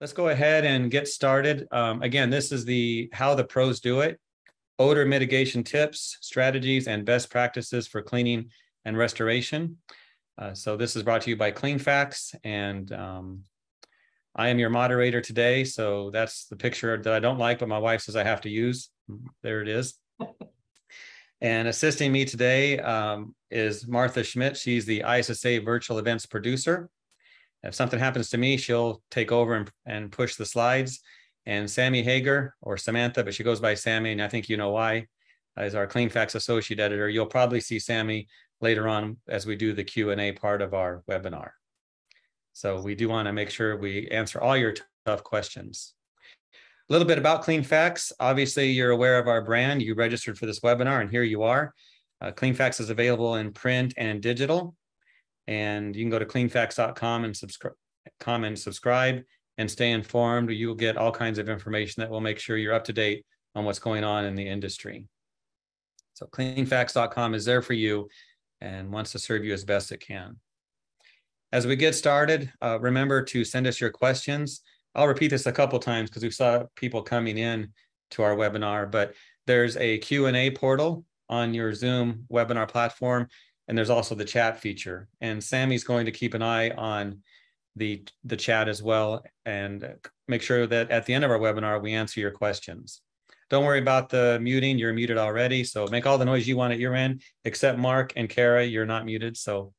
Let's go ahead and get started. Again, this is the How the Pros Do It, odor mitigation tips, strategies, and best practices for cleaning and restoration. So this is brought to you by Cleanfax, and I am your moderator today. So that's the picture that I don't like, but my wife says I have to use. There it is. And assisting me today is Martha Schmidt. She's the ISSA virtual events producer. If something happens to me, she'll take over and push the slides. And Sammy Hager, or Samantha, but she goes by Sammy, and I think you know why, is our Cleanfax associate editor. You'll probably see Sammy later on as we do the Q&A part of our webinar. So we do want to make sure we answer all your tough questions. A little bit about Cleanfax. Obviously, you're aware of our brand. You registered for this webinar, and here you are. Cleanfax is available in print and digital. And you can go to cleanfax.com and subscribe and stay informed. You'll get all kinds of information that will make sure you're up to date on what's going on in the industry. So cleanfax.com is there for you and wants to serve you as best it can. As we get started, remember to send us your questions. I'll repeat this a couple times because we saw people coming in to our webinar, but there's a Q&A portal on your Zoom webinar platform. And there's also the chat feature. And Sammy's going to keep an eye on the chat as well and make sure that at the end of our webinar, we answer your questions. Don't worry about the muting. You're muted already. So make all the noise you want at your end, except Mark and Kara, you're not muted. So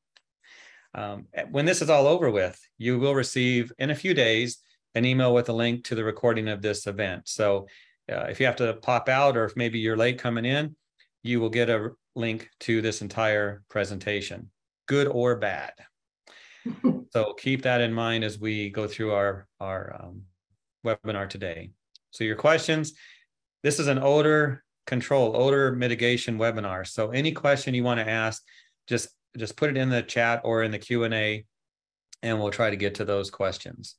when this is all over with, you will receive in a few days an email with a link to the recording of this event. So if you have to pop out or if maybe you're late coming in, you will get a link to this entire presentation, good or bad. So keep that in mind as we go through our webinar today. So your questions, this is an odor control, odor mitigation webinar. So any question you want to ask, just put it in the chat or in the Q&A, and we'll try to get to those questions.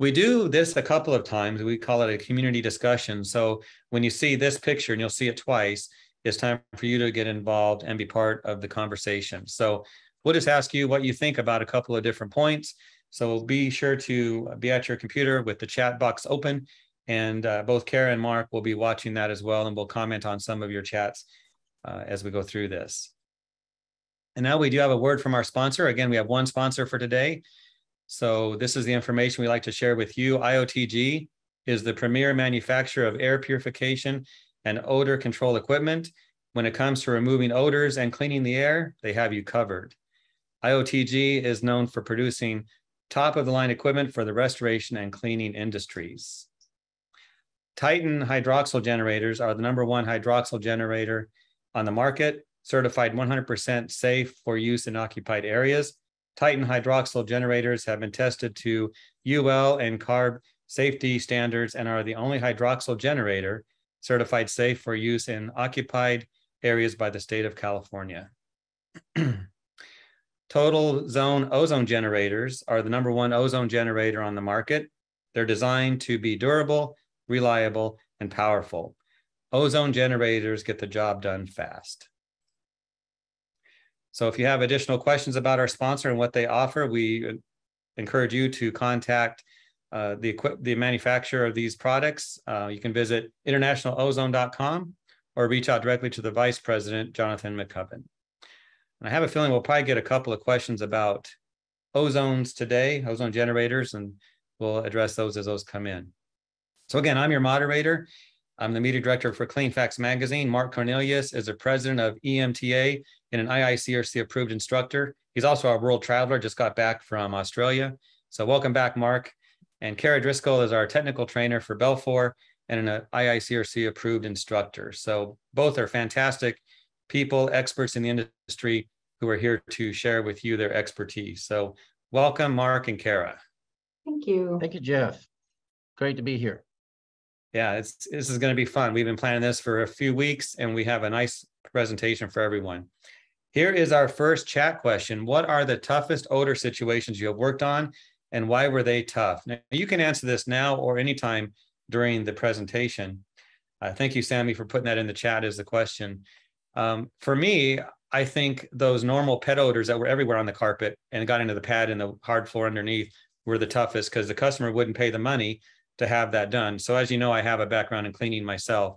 We do this a couple of times. We call it a community discussion. So when you see this picture, and you'll see it twice, it's time for you to get involved and be part of the conversation. So we'll just ask you what you think about a couple of different points. So be sure to be at your computer with the chat box open, and both Kara and Mark will be watching that as well, and we'll comment on some of your chats as we go through this. And now we do have a word from our sponsor. Again, we have one sponsor for today. So this is the information we like to share with you. IOTG is the premier manufacturer of air purification and odor control equipment. When it comes to removing odors and cleaning the air, they have you covered. IOTG is known for producing top-of-the-line equipment for the restoration and cleaning industries. Titan hydroxyl generators are the #1 hydroxyl generator on the market, certified 100% safe for use in occupied areas. Titan hydroxyl generators have been tested to UL and CARB safety standards and are the only hydroxyl generator certified safe for use in occupied areas by the state of California. Total zone ozone generators are the #1 ozone generator on the market. They're designed to be durable, reliable, and powerful. Ozone generators get the job done fast. So if you have additional questions about our sponsor and what they offer, we encourage you to contact the manufacturer of these products. You can visit internationalozone.com or reach out directly to the Vice President, Jonathan McCubbin. And I have a feeling we'll probably get a couple of questions about ozones today, ozone generators, and we'll address those as those come in. So again, I'm your moderator. I'm the media director for Cleanfax Magazine. Mark Cornelius is the president of EMTA and an IICRC-approved instructor. He's also our world traveler, just got back from Australia. So welcome back, Mark. And Kara Driscoll is our technical trainer for Belfour and an IICRC-approved instructor. So both are fantastic people, experts in the industry who are here to share with you their expertise. So welcome, Mark and Kara. Thank you. Thank you, Jeff. Great to be here. Yeah, this is going to be fun. We've been planning this for a few weeks, and we have a nice presentation for everyone. Here is our first chat question. What are the toughest odor situations you have worked on, and why were they tough? Now, you can answer this now or anytime during the presentation. Thank you, Sammy, for putting that in the chat as the question. For me, I think those normal pet odors that were everywhere on the carpet and got into the pad and the hard floor underneath were the toughest because the customer wouldn't pay the money to have that done. So as you know, I have a background in cleaning myself.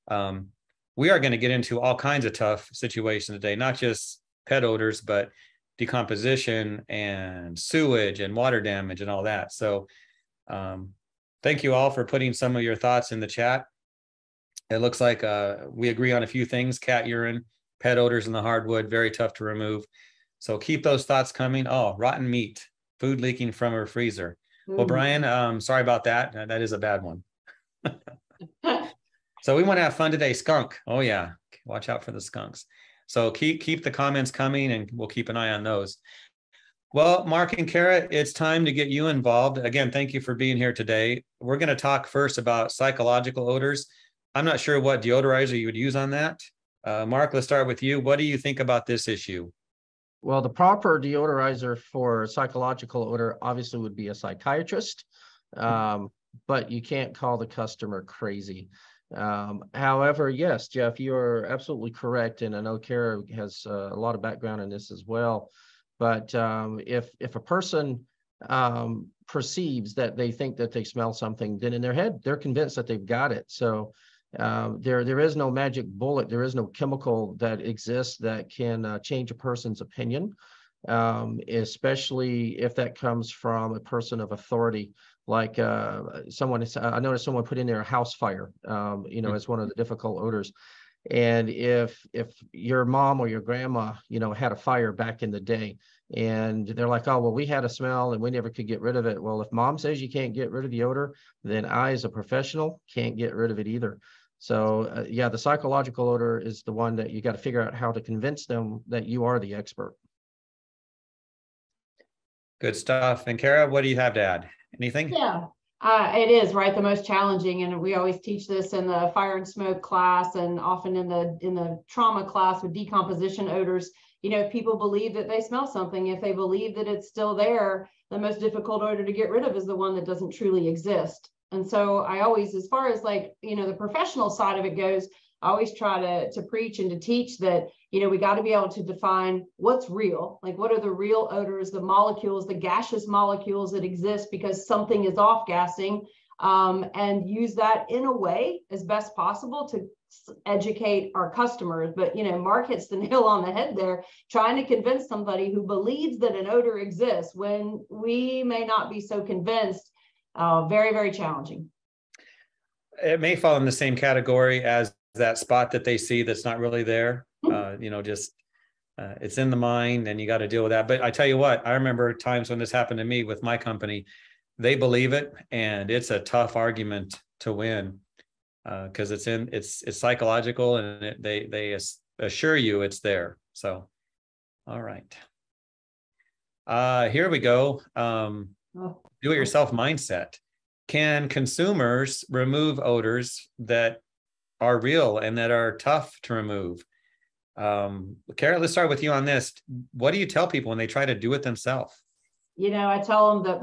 We are going to get into all kinds of tough situations today, not just pet odors, but decomposition and sewage and water damage and all that. So thank you all for putting some of your thoughts in the chat. It looks like we agree on a few things: cat urine, pet odors in the hardwood, very tough to remove. So keep those thoughts coming. Oh, rotten meat, food leaking from her freezer. Well, Brian, sorry about that. That is a bad one. So we want to have fun today. Skunk. Oh yeah. Watch out for the skunks. So keep the comments coming and we'll keep an eye on those. Well, Mark and Kara, it's time to get you involved. Again, thank you for being here today. We're going to talk first about psychological odors. I'm not sure what deodorizer you would use on that. Mark, let's start with you. What do you think about this issue? Well, the proper deodorizer for psychological odor obviously would be a psychiatrist, but you can't call the customer crazy. However, yes, Jeff, you're absolutely correct. And I know Kara has a lot of background in this as well. But if a person perceives that they think that they smell something, then in their head, they're convinced that they've got it. So there is no magic bullet. There is no chemical that exists that can change a person's opinion, especially if that comes from a person of authority. Like I noticed someone put in there a house fire, as one of the difficult odors. And if your mom or your grandma, had a fire back in the day, and they're like, oh, well, we had a smell and we never could get rid of it. Well, if mom says you can't get rid of the odor, then I, as a professional, can't get rid of it either. So yeah, the psychological odor is the one that you got to figure out how to convince them that you are the expert. Good stuff. And Kara, what do you have to add? Anything? Yeah, it is, right, the most challenging, and we always teach this in the fire and smoke class, and often in the trauma class with decomposition odors. If people believe that they smell something, if they believe that it's still there, the most difficult odor to get rid of is the one that doesn't truly exist. And so I always, as far as the professional side of it goes, I always try to preach and to teach that, we got to be able to define what's real, like what are the real odors, the molecules, the gaseous molecules that exist because something is off-gassing, and use that in a way as best possible to educate our customers. But, Mark hits the nail on the head there, trying to convince somebody who believes that an odor exists when we may not be so convinced. Very, very challenging. It may fall in the same category as that spot that they see that's not really there. It's in the mind and you got to deal with that. But I tell you what, I remember times when this happened to me with my company. They believe it, and it's a tough argument to win because it's psychological, and they assure you it's there. So, all right. Here we go. Do-it-yourself mindset. Can consumers remove odors that are real and that are tough to remove? Kara, let's start with you on this. What do you tell people when they try to do it themselves? I tell them that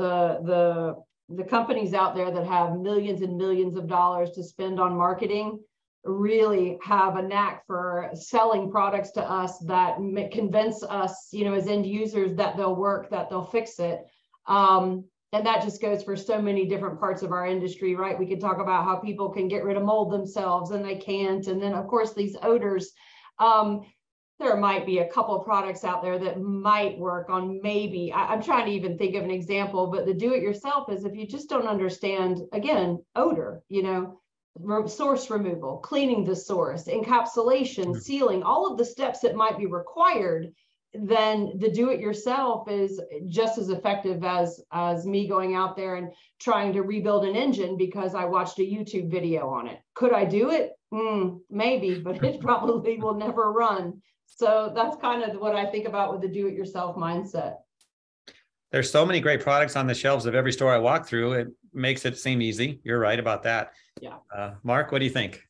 the companies out there that have millions and millions of dollars to spend on marketing really have a knack for selling products to us that convince us, as end users, that they'll work, that they'll fix it. And that just goes for so many different parts of our industry, right? We could talk about how people can get rid of mold themselves and they can't. And then, of course, these odors. There might be a couple of products out there that might work on maybe, I'm trying to even think of an example, but the do-it-yourself is if you just don't understand, again, odor, source removal, cleaning the source, encapsulation, sealing, all of the steps that might be required, then the do-it-yourself is just as effective as me going out there and trying to rebuild an engine because I watched a YouTube video on it. Could I do it? Maybe, but it probably will never run. So that's kind of what I think about with the do-it-yourself mindset. There's so many great products on the shelves of every store I walk through. It makes it seem easy. You're right about that. Yeah. Mark, what do you think?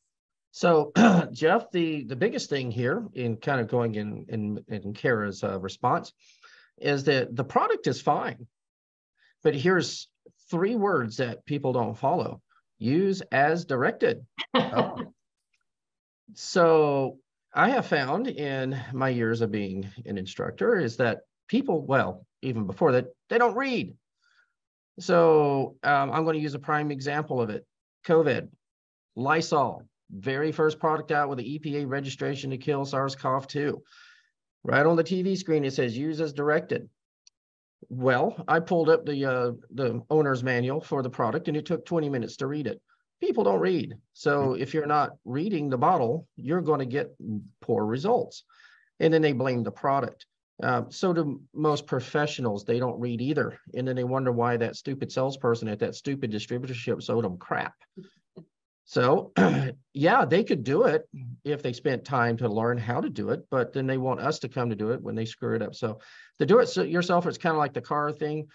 So, Jeff, the biggest thing here in kind of going in Kara's response is that the product is fine, but here's 3 words that people don't follow. Use as directed. So I have found in my years of being an instructor is that people, well, even before that, they don't read. So I'm going to use a prime example of it. COVID, Lysol, very first product out with the EPA registration to kill SARS-CoV-2. Right on the TV screen, it says use as directed. Well, I pulled up the owner's manual for the product, and it took 20 minutes to read it. People don't read. So if you're not reading the bottle, you're going to get poor results. And then they blame the product. So do most professionals. They don't read either. And then they wonder why that stupid salesperson at that stupid distributorship sold them crap. So yeah, they could do it if they spent time to learn how to do it, but then they want us to come to do it when they screw it up. So to do it yourself, it's kind of like the car thing.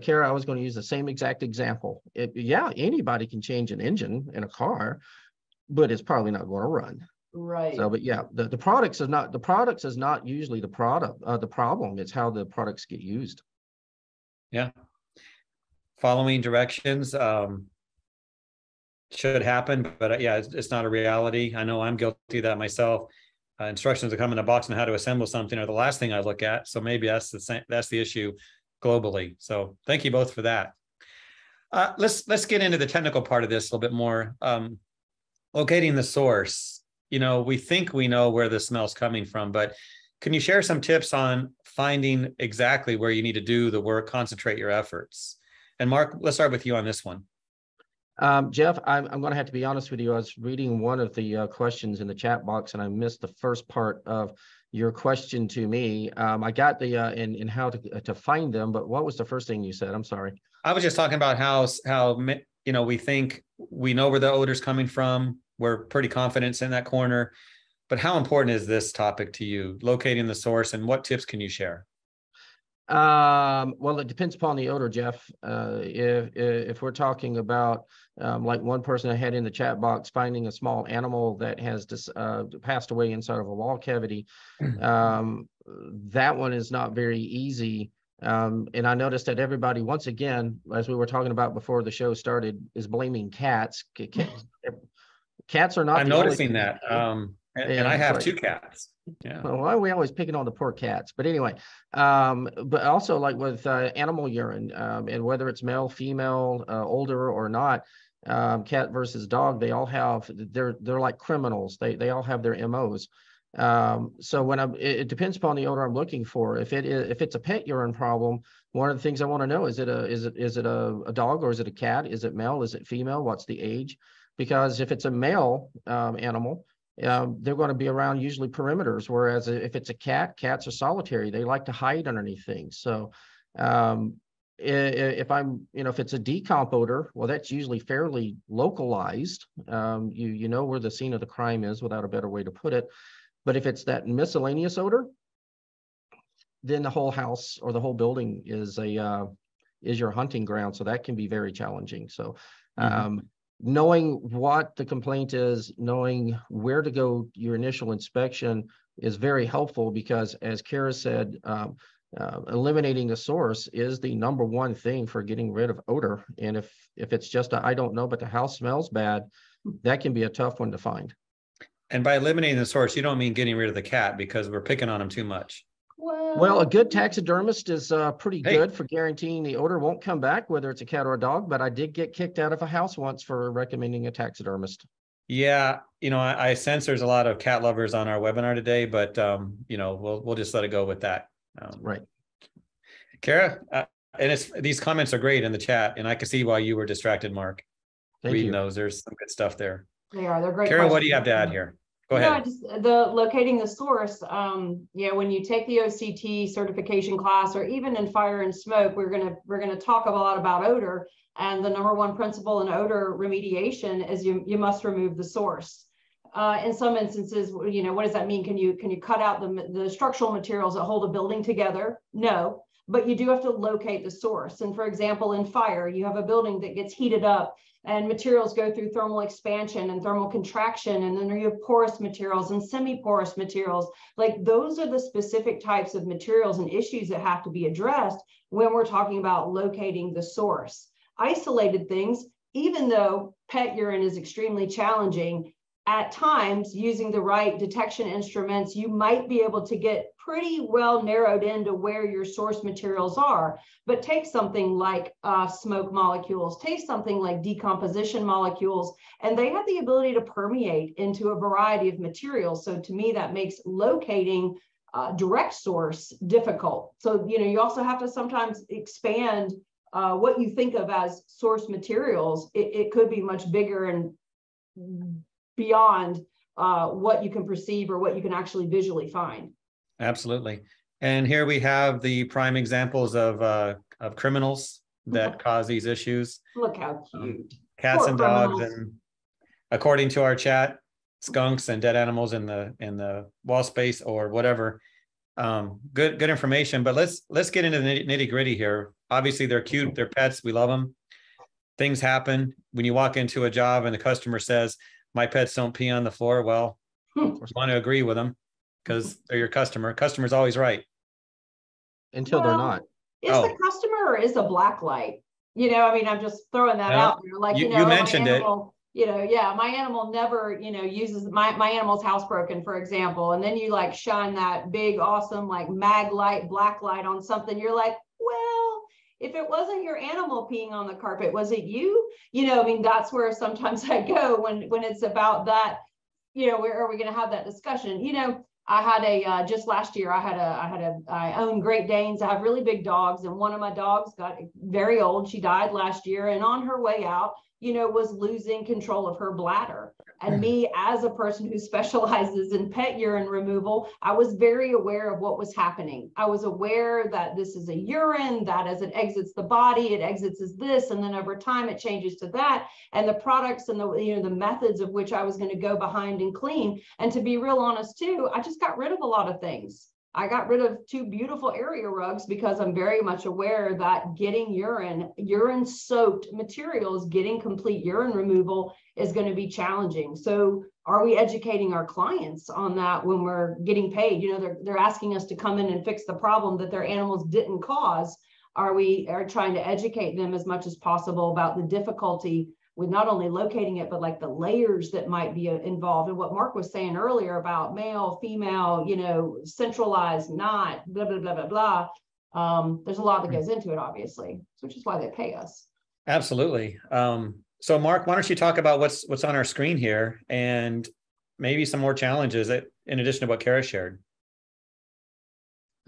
Kara, I was going to use the same exact example. Yeah, anybody can change an engine in a car, but it's probably not going to run. Right. So, but yeah, the products is not usually the problem. It's how the products get used. Yeah. Following directions should happen, but yeah, it's not a reality. I know I'm guilty of that myself. Instructions that come in a box on how to assemble something are the last thing I look at. So maybe that's the issue globally. So thank you both for that. Let's get into the technical part of this a little bit more. Locating the source. You know, we think we know where the smell's coming from, but can you share some tips on finding exactly where you need to do the work, concentrate your efforts? And Mark, let's start with you on this one. Jeff, I'm going to have to be honest with you. I was reading one of the questions in the chat box, and I missed the first part of your question to me. I got the in how to find them, but what was the first thing you said? I'm sorry. I was just talking about how we think we know where the odor's coming from. We're pretty confident in that corner, but how important is this topic to you? Locating the source, and what tips can you share? Well, it depends upon the odor, Jeff. If we're talking about like one person I had in the chat box finding a small animal that has passed away inside of a wall cavity, that one is not very easy. And I noticed that everybody, once again, as we were talking about before the show started, is blaming cats. Cats are not. I'm noticing that. And I have 2 cats. Yeah. Well, why are we always picking on the poor cats? But anyway, but also like with animal urine, and whether it's male, female, older or not, cat versus dog, they all have, they're like criminals. They all have their MOs. So when it depends upon the odor I'm looking for. If it's a pet urine problem, one of the things I want to know, is it a dog or is it a cat? Is it male? Is it female? What's the age? Because if it's a male animal, they're going to be around usually perimeters, whereas if it's a cat, cats are solitary. They like to hide underneath things. So if it's a decomp odor, well, that's usually fairly localized. You know where the scene of the crime is, without a better way to put it. But if it's that miscellaneous odor, then the whole house or the whole building is your hunting ground. So that can be very challenging. So knowing what the complaint is, knowing where to go, your initial inspection is very helpful, because as Kara said, eliminating the source is the number one thing for getting rid of odor. And if it's just I don't know, but the house smells bad, that can be a tough one to find. And by eliminating the source, you don't mean getting rid of the cat, because we're picking on them too much. Well, a good taxidermist is pretty good for guaranteeing the odor won't come back, whether it's a cat or a dog. But I did get kicked out of a house once for recommending a taxidermist. Yeah, I sense there's a lot of cat lovers on our webinar today, but we'll just let it go with that. Right. Kara, and these comments are great in the chat, and I can see why you were distracted, Mark. Reading those, there's some good stuff there. They're great. Kara, what do you have to add here? Go ahead. Just the locating the source. When you take the OCT certification class, or even in fire and smoke, we're gonna talk a lot about odor. And the number one principle in odor remediation is you must remove the source. In some instances, what does that mean? Can you cut out the structural materials that hold a building together? No, but you do have to locate the source. And for example, in fire, you have a building that gets heated up, and materials go through thermal expansion and thermal contraction, and then you have porous materials and semi-porous materials. Like, those are the specific types of materials and issues that have to be addressed when we're talking about locating the source. Isolated things, even though pet urine is extremely challenging, at times, using the right detection instruments, you might be able to get pretty well narrowed into where your source materials are. But take something like smoke molecules, take something like decomposition molecules, and they have the ability to permeate into a variety of materials. So to me, that makes locating direct source difficult. So, you also have to sometimes expand what you think of as source materials. It could be much bigger and beyond what you can perceive or what you can actually visually find. Absolutely. And here we have the prime examples of criminals that cause these issues. Look how cute. Cats Poor and dogs, criminals. and according to our chat, skunks and dead animals in the wall space or whatever. Good information, but let's get into the nitty gritty here. Obviously, they're cute, they're pets, we love them. Things happen when you walk into a job and the customer says, "My pets don't pee on the floor." Well, you want to agree with them because they're your customer. Customer's always right until they're not. Is the customer or is a black light? I'm just throwing that out there. Like, you mentioned my animal, my animal never, uses my animal's housebroken, for example. And then you like shine that big, awesome, like mag light, black light on something. You're like, well, if it wasn't your animal peeing on the carpet, was it you? That's where sometimes I go when it's about that, where are we going to have that discussion? I had just last year, I own Great Danes. I have really big dogs, and one of my dogs got very old. She died last year, and on her way out, was losing control of her bladder. And me, as a person who specializes in pet urine removal, I was very aware of what was happening. I was aware that this is a urine, that as it exits the body, it exits as this, and then over time it changes to that. And the products and the methods of which I was going to go behind and clean. And to be real honest too, I just got rid of a lot of things. I got rid of 2 beautiful area rugs because I'm very much aware that getting urine soaked materials, getting complete urine removal is going to be challenging. So are we educating our clients on that when we're getting paid? They're asking us to come in and fix the problem that their animals didn't cause. Are we trying to educate them as much as possible about the difficulty with not only locating it, but like the layers that might be involved? And what Mark was saying earlier about male, female, centralized, not, blah, blah, blah, blah, blah. There's a lot that goes into it, obviously, which is why they pay us. Absolutely. So Mark, why don't you talk about what's on our screen here and maybe some more challenges in addition to what Kara shared?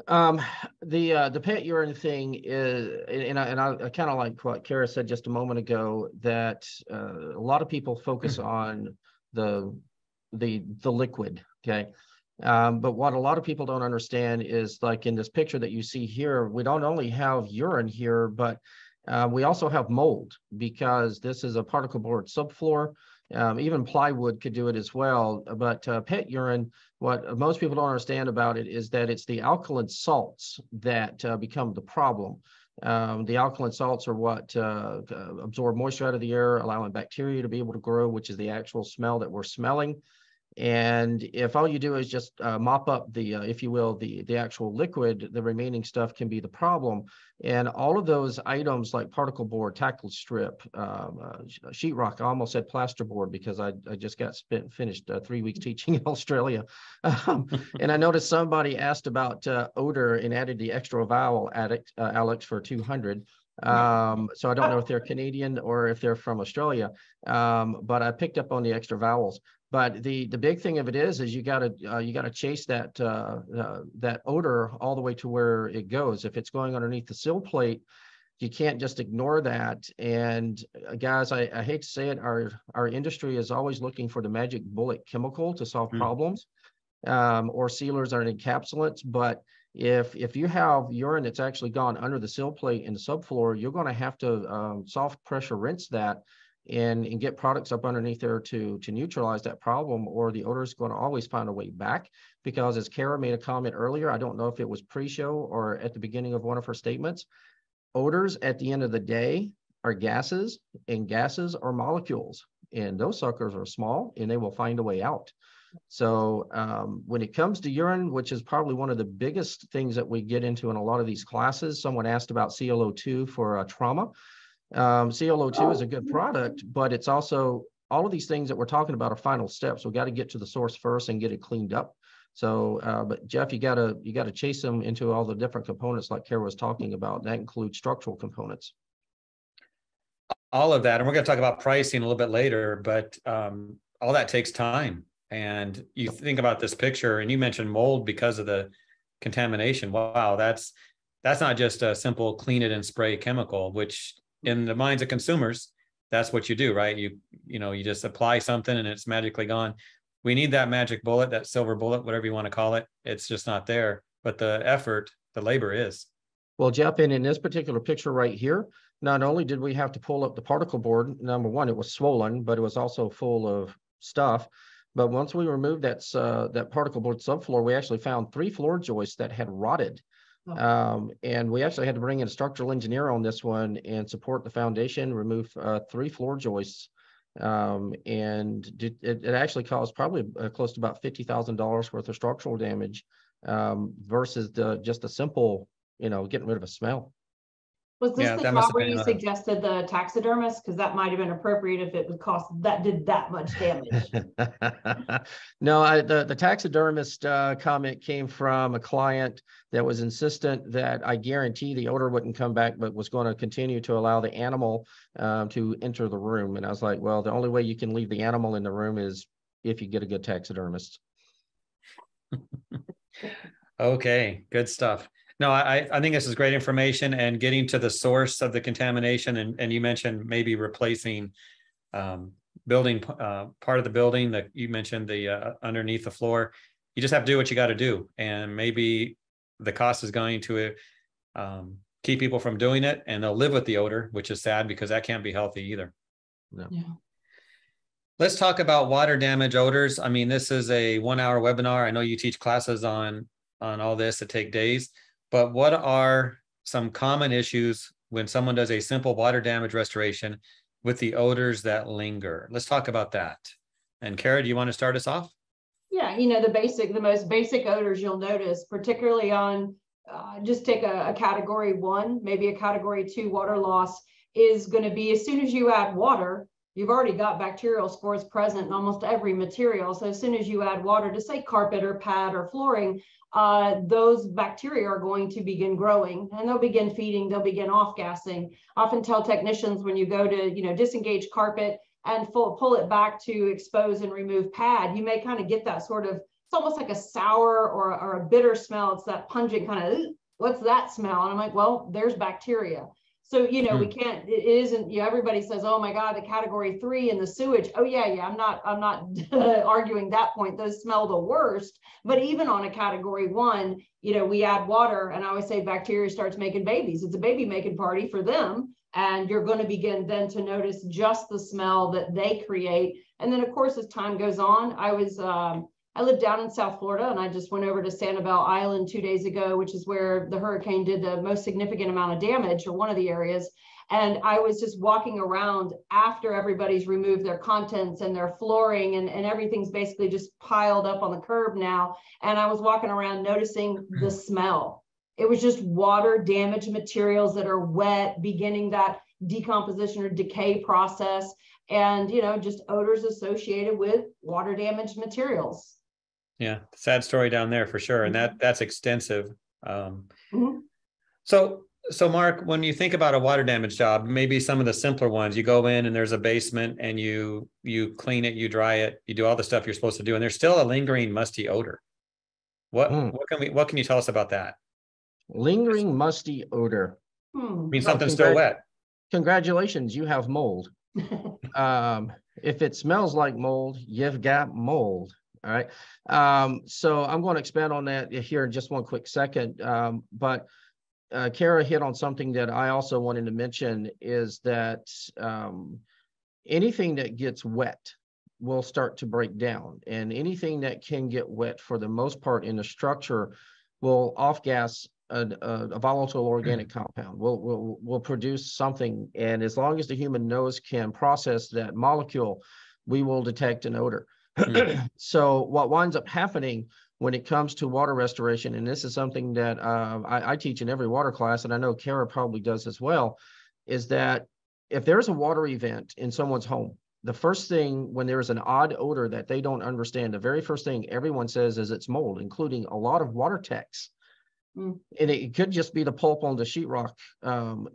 The pet urine thing is, and I kind of like what Kara said just a moment ago, that a lot of people focus on the liquid, okay? But what a lot of people don't understand is, like in this picture that you see here, we don't only have urine here, but we also have mold, because this is a particle board subfloor. Even plywood could do it as well, but pet urine, what most people don't understand about it is that it's the alkaline salts that become the problem. The alkaline salts are what absorb moisture out of the air, allowing bacteria to be able to grow, which is the actual smell that we're smelling. And if all you do is just mop up the, if you will, the actual liquid, the remaining stuff can be the problem. And all of those items like particle board, tackle strip, sheetrock, I almost said plasterboard because I just got finished 3 weeks teaching in Australia. And I noticed somebody asked about odor and added the extra vowel, Alex, for 200. So I don't know if they're Canadian or if they're from Australia, but I picked up on the extra vowels. But the big thing of it is you gotta chase that that odor all the way to where it goes. If it's going underneath the sill plate, you can't just ignore that. And guys, I hate to say it, our industry is always looking for the magic bullet chemical to solve problems, or sealers or encapsulants. But if you have urine that's actually gone under the sill plate in the subfloor, you're going to have to soft pressure rinse that and get products up underneath there to neutralize that problem, or the odor is going to always find a way back. Because as Kara made a comment earlier, I don't know if it was pre-show or at the beginning of one of her statements, odors at the end of the day are gases, and gases are molecules, and those suckers are small and they will find a way out. So when it comes to urine, which is probably one of the biggest things that we get into in a lot of these classes, someone asked about ClO2 for trauma. ClO2 is a good product, but it's also all of these things that we're talking about are final steps. We got to get to the source first and get it cleaned up. So, but Jeff, you gotta chase them into all the different components like Kara was talking about. That includes structural components. All of that, and we're going to talk about pricing a little bit later, but all that takes time. And you think about this picture, and you mentioned mold because of the contamination. Wow, that's not just a simple clean it and spray chemical, which in the minds of consumers, that's what you do, right? You just apply something and it's magically gone. We need that magic bullet, that silver bullet, whatever you want to call it. It's just not there, but the effort, the labor is. Well, Jeff, in this particular picture right here, not only did we have to pull up the particle board, number one, it was swollen, but it was also full of stuff. But once we removed that particle board subfloor, we actually found 3 floor joists that had rotted. Oh. And we actually had to bring in a structural engineer on this one and support the foundation, remove 3 floor joists. And it actually caused probably close to about $50,000 worth of structural damage versus just a simple, getting rid of a smell. Was this the job where you suggested the taxidermist? Because that might have been appropriate if it would cost that did that much damage. No, the taxidermist comment came from a client that was insistent that I guarantee the odor wouldn't come back, but was going to continue to allow the animal to enter the room. And I was like, well, the only way you can leave the animal in the room is if you get a good taxidermist. Okay, good stuff. No, I think this is great information, and getting to the source of the contamination. And you mentioned maybe replacing building part of the building that you mentioned, the underneath the floor. You just have to do what you got to do. And maybe the cost is going to keep people from doing it, and they'll live with the odor, which is sad because that can't be healthy either. No. Yeah. Let's talk about water damage odors. I mean, this is a 1-hour webinar. I know you teach classes on all this that take days. But what are some common issues when someone does a simple water damage restoration with the odors that linger? Let's talk about that. And Kara, do you want to start us off? Yeah, the most basic odors you'll notice, particularly on, just take a category 1, maybe a category 2 water loss, is going to be as soon as you add water, you've already got bacterial spores present in almost every material. So as soon as you add water to, say, carpet or pad or flooring, those bacteria are going to begin growing, and they'll begin feeding, they'll begin off-gassing. Often tell technicians when you go to, disengage carpet and pull it back to expose and remove pad, you may kind of get that sort of, it's almost like a sour or a bitter smell. It's that pungent kind of, what's that smell? And I'm like, well, there's bacteria. So, we can't, it isn't, everybody says, oh my God, the category 3 in the sewage. Oh yeah. I'm not arguing that point. Those smell the worst. But even on a category 1, we add water, and I always say bacteria starts making babies. It's a baby making party for them. And you're going to begin then to notice just the smell that they create. And then of course, as time goes on, I live down in South Florida, and I just went over to Sanibel Island 2 days ago, which is where the hurricane did the most significant amount of damage, or one of the areas. And I was just walking around after everybody's removed their contents and their flooring, and everything's basically just piled up on the curb now. And I was walking around noticing the smell. It was just water damaged materials that are wet, beginning that decomposition or decay process, and just odors associated with water damaged materials. Yeah, sad story down there for sure. And that's extensive. Mm-hmm. So Mark, when you think about a water damage job, maybe some of the simpler ones, you go in and there's a basement and you clean it, you dry it, you do all the stuff you're supposed to do, and there's still a lingering musty odor. What can you tell us about that? Lingering musty odor. Means something's still wet. Congratulations, you have mold. If it smells like mold, you've got mold. All right. So I'm going to expand on that here in just one quick second. But Kara hit on something that I also wanted to mention, is that anything that gets wet will start to break down, and anything that can get wet for the most part in the structure will off-gas a volatile organic compound. Will produce something, and as long as the human nose can process that molecule, we will detect an odor. So what winds up happening when it comes to water restoration, and this is something that I teach in every water class, and I know Kara probably does as well, is that if there's a water event in someone's home, the first thing when there is an odd odor that they don't understand, the very first thing everyone says is it's mold, including a lot of water techs. And it could just be the pulp on the sheetrock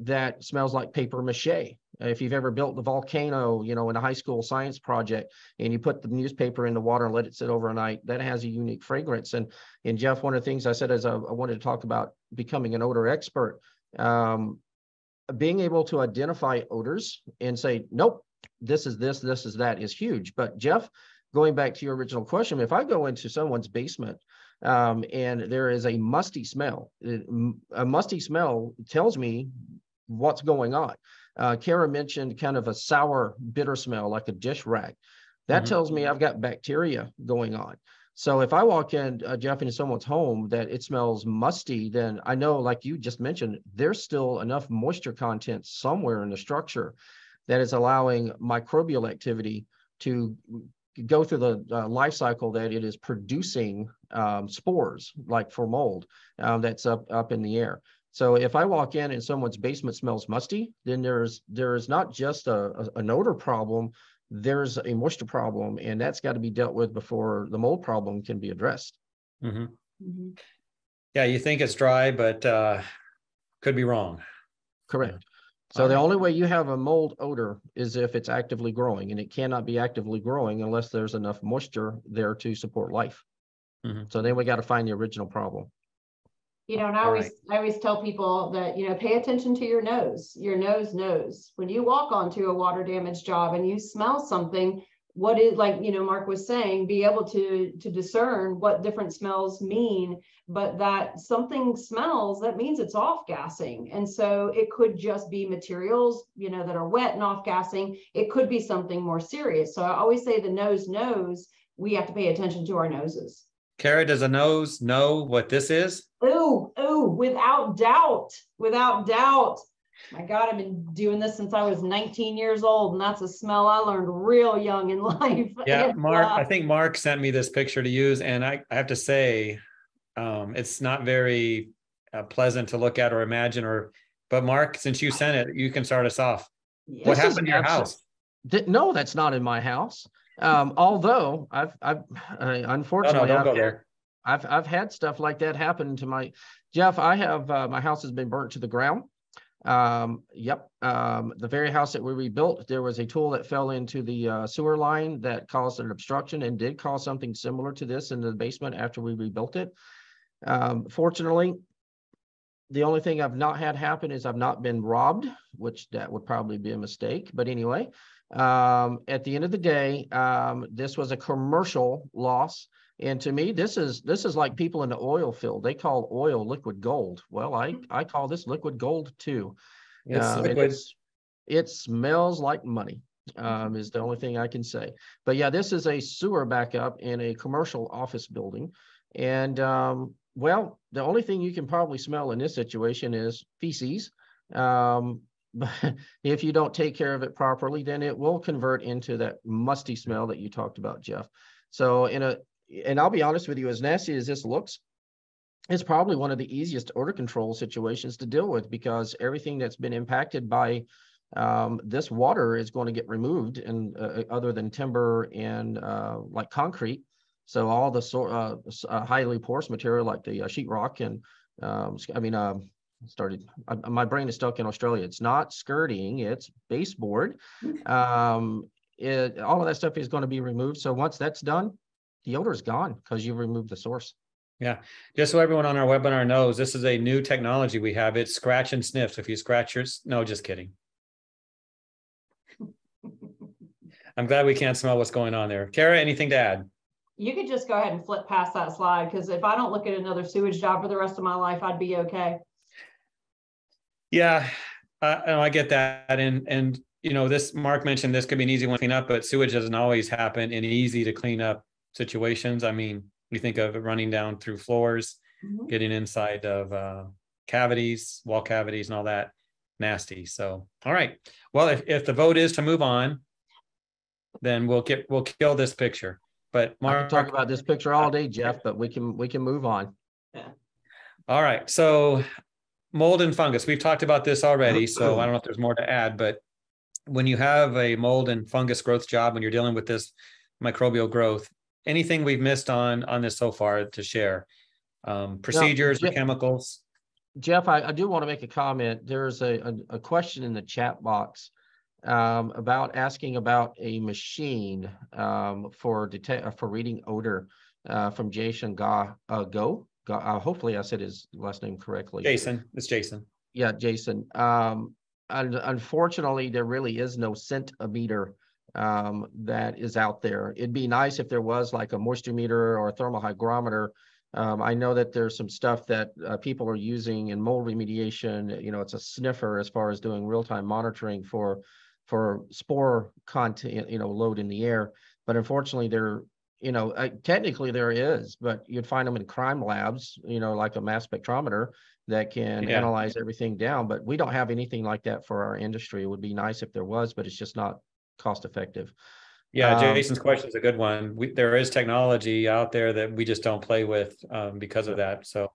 that smells like paper mache. If you've ever built the volcano, you know, in a high school science project, and you put the newspaper in the water and let it sit overnight, that has a unique fragrance. And Jeff, one of the things I said is I wanted to talk about becoming an odor expert. Being able to identify odors and say, nope, this is this is that is huge. But Jeff, going back to your original question, if I go into someone's basement and there is a musty smell, a musty smell tells me what's going on. Kara mentioned kind of a sour, bitter smell, like a dish rag. That tells me I've got bacteria going on. So if I walk in, Jeff, into someone's home that it smells musty, then I know, like you just mentioned, there's still enough moisture content somewhere in the structure that is allowing microbial activity to go through the life cycle that it is producing spores, like for mold, that's up in the air. So if I walk in and someone's basement smells musty, then there's not just an odor problem, there's a moisture problem, and that's got to be dealt with before the mold problem can be addressed. Yeah, you think it's dry, but could be wrong. Correct. So the only way you have a mold odor is if it's actively growing, and it cannot be actively growing unless there's enough moisture there to support life. So then we got to find the original problem. You know, and I always tell people that, you know, pay attention to your nose. Your nose knows. When you walk onto a water damage job and you smell something, what is, like, you know, Mark was saying, be able to discern what different smells mean, but that something smells, that means it's off gassing. And so it could just be materials, you know, that are wet and off gassing. It could be something more serious. So I always say the nose knows. We have to pay attention to our noses. Kara, does a nose know what this is? Oh, without doubt, without doubt. My God, I've been doing this since I was 19 years old, and that's a smell I learned real young in life. Yeah, Mark, I think Mark sent me this picture to use, and I have to say, it's not very pleasant to look at or imagine. But Mark, since you sent it, you can start us off. Yeah. What happened to your house? No, that's not in my house. Although I've unfortunately, don't go there. I've had stuff like that happen to my Jeff. I have my house has been burnt to the ground. The very house that we rebuilt, there was a tool that fell into the sewer line that caused an obstruction and did cause something similar to this in the basement after we rebuilt it. Fortunately, the only thing I've not had happen is I've not been robbed, which that would probably be a mistake. But anyway, at the end of the day, this was a commercial loss. And to me, this is like people in the oil field. They call oil liquid gold. Well, I call this liquid gold too. It's liquid. It smells like money, is the only thing I can say. But yeah, this is a sewer backup in a commercial office building. And well, the only thing you can probably smell in this situation is feces. But if you don't take care of it properly, then it will convert into that musty smell that you talked about, Jeff. So and I'll be honest with you, as nasty as this looks, it's probably one of the easiest odor control situations to deal with, because everything that's been impacted by this water is going to get removed, and other than timber and like concrete. So all the highly porous material like the sheetrock and my brain is stuck in Australia. It's not skirting, it's baseboard. All of that stuff is going to be removed. So once that's done, the odor is gone because you removed the source. Yeah. Just so everyone on our webinar knows, this is a new technology we have. It's scratch and sniff. So if you scratch no, just kidding. I'm glad we can't smell what's going on there. Kara, anything to add? You could just go ahead and flip past that slide, because if I don't look at another sewage job for the rest of my life, I'd be okay. Yeah, I get that. And you know, this Mark mentioned this could be an easy one to clean up, but sewage doesn't always happen in easy to clean up situations. I mean, we think of it running down through floors, getting inside of cavities, wall cavities and all that, nasty. So, all right. Well, if the vote is to move on, then we'll kill this picture. But Mark, I can talk about this picture all day, Jeff, but we can move on. Yeah. All right. So mold and fungus, we've talked about this already, so I don't know if there's more to add, but when you have a mold and fungus growth job, when you're dealing with this microbial growth, anything we've missed on this so far to share? Procedures, or chemicals? Jeff, I do want to make a comment. There's a question in the chat box about asking about a machine for reading odor from Jason Go. Hopefully I said his last name correctly. Jason, it's Jason. Yeah, Jason. Unfortunately, there really is no scent-o-meter that is out there. It'd be nice if there was like a moisture meter or a thermal hygrometer. I know that there's some stuff that people are using in mold remediation. You know, it's a sniffer as far as doing real-time monitoring for spore content, you know, load in the air. But unfortunately, technically there is, but you'd find them in crime labs, you know, like a mass spectrometer that can analyze everything down. But we don't have anything like that for our industry. It would be nice if there was, but it's just not cost effective. Yeah, Jason's question is a good one. There is technology out there that we just don't play with because of that. So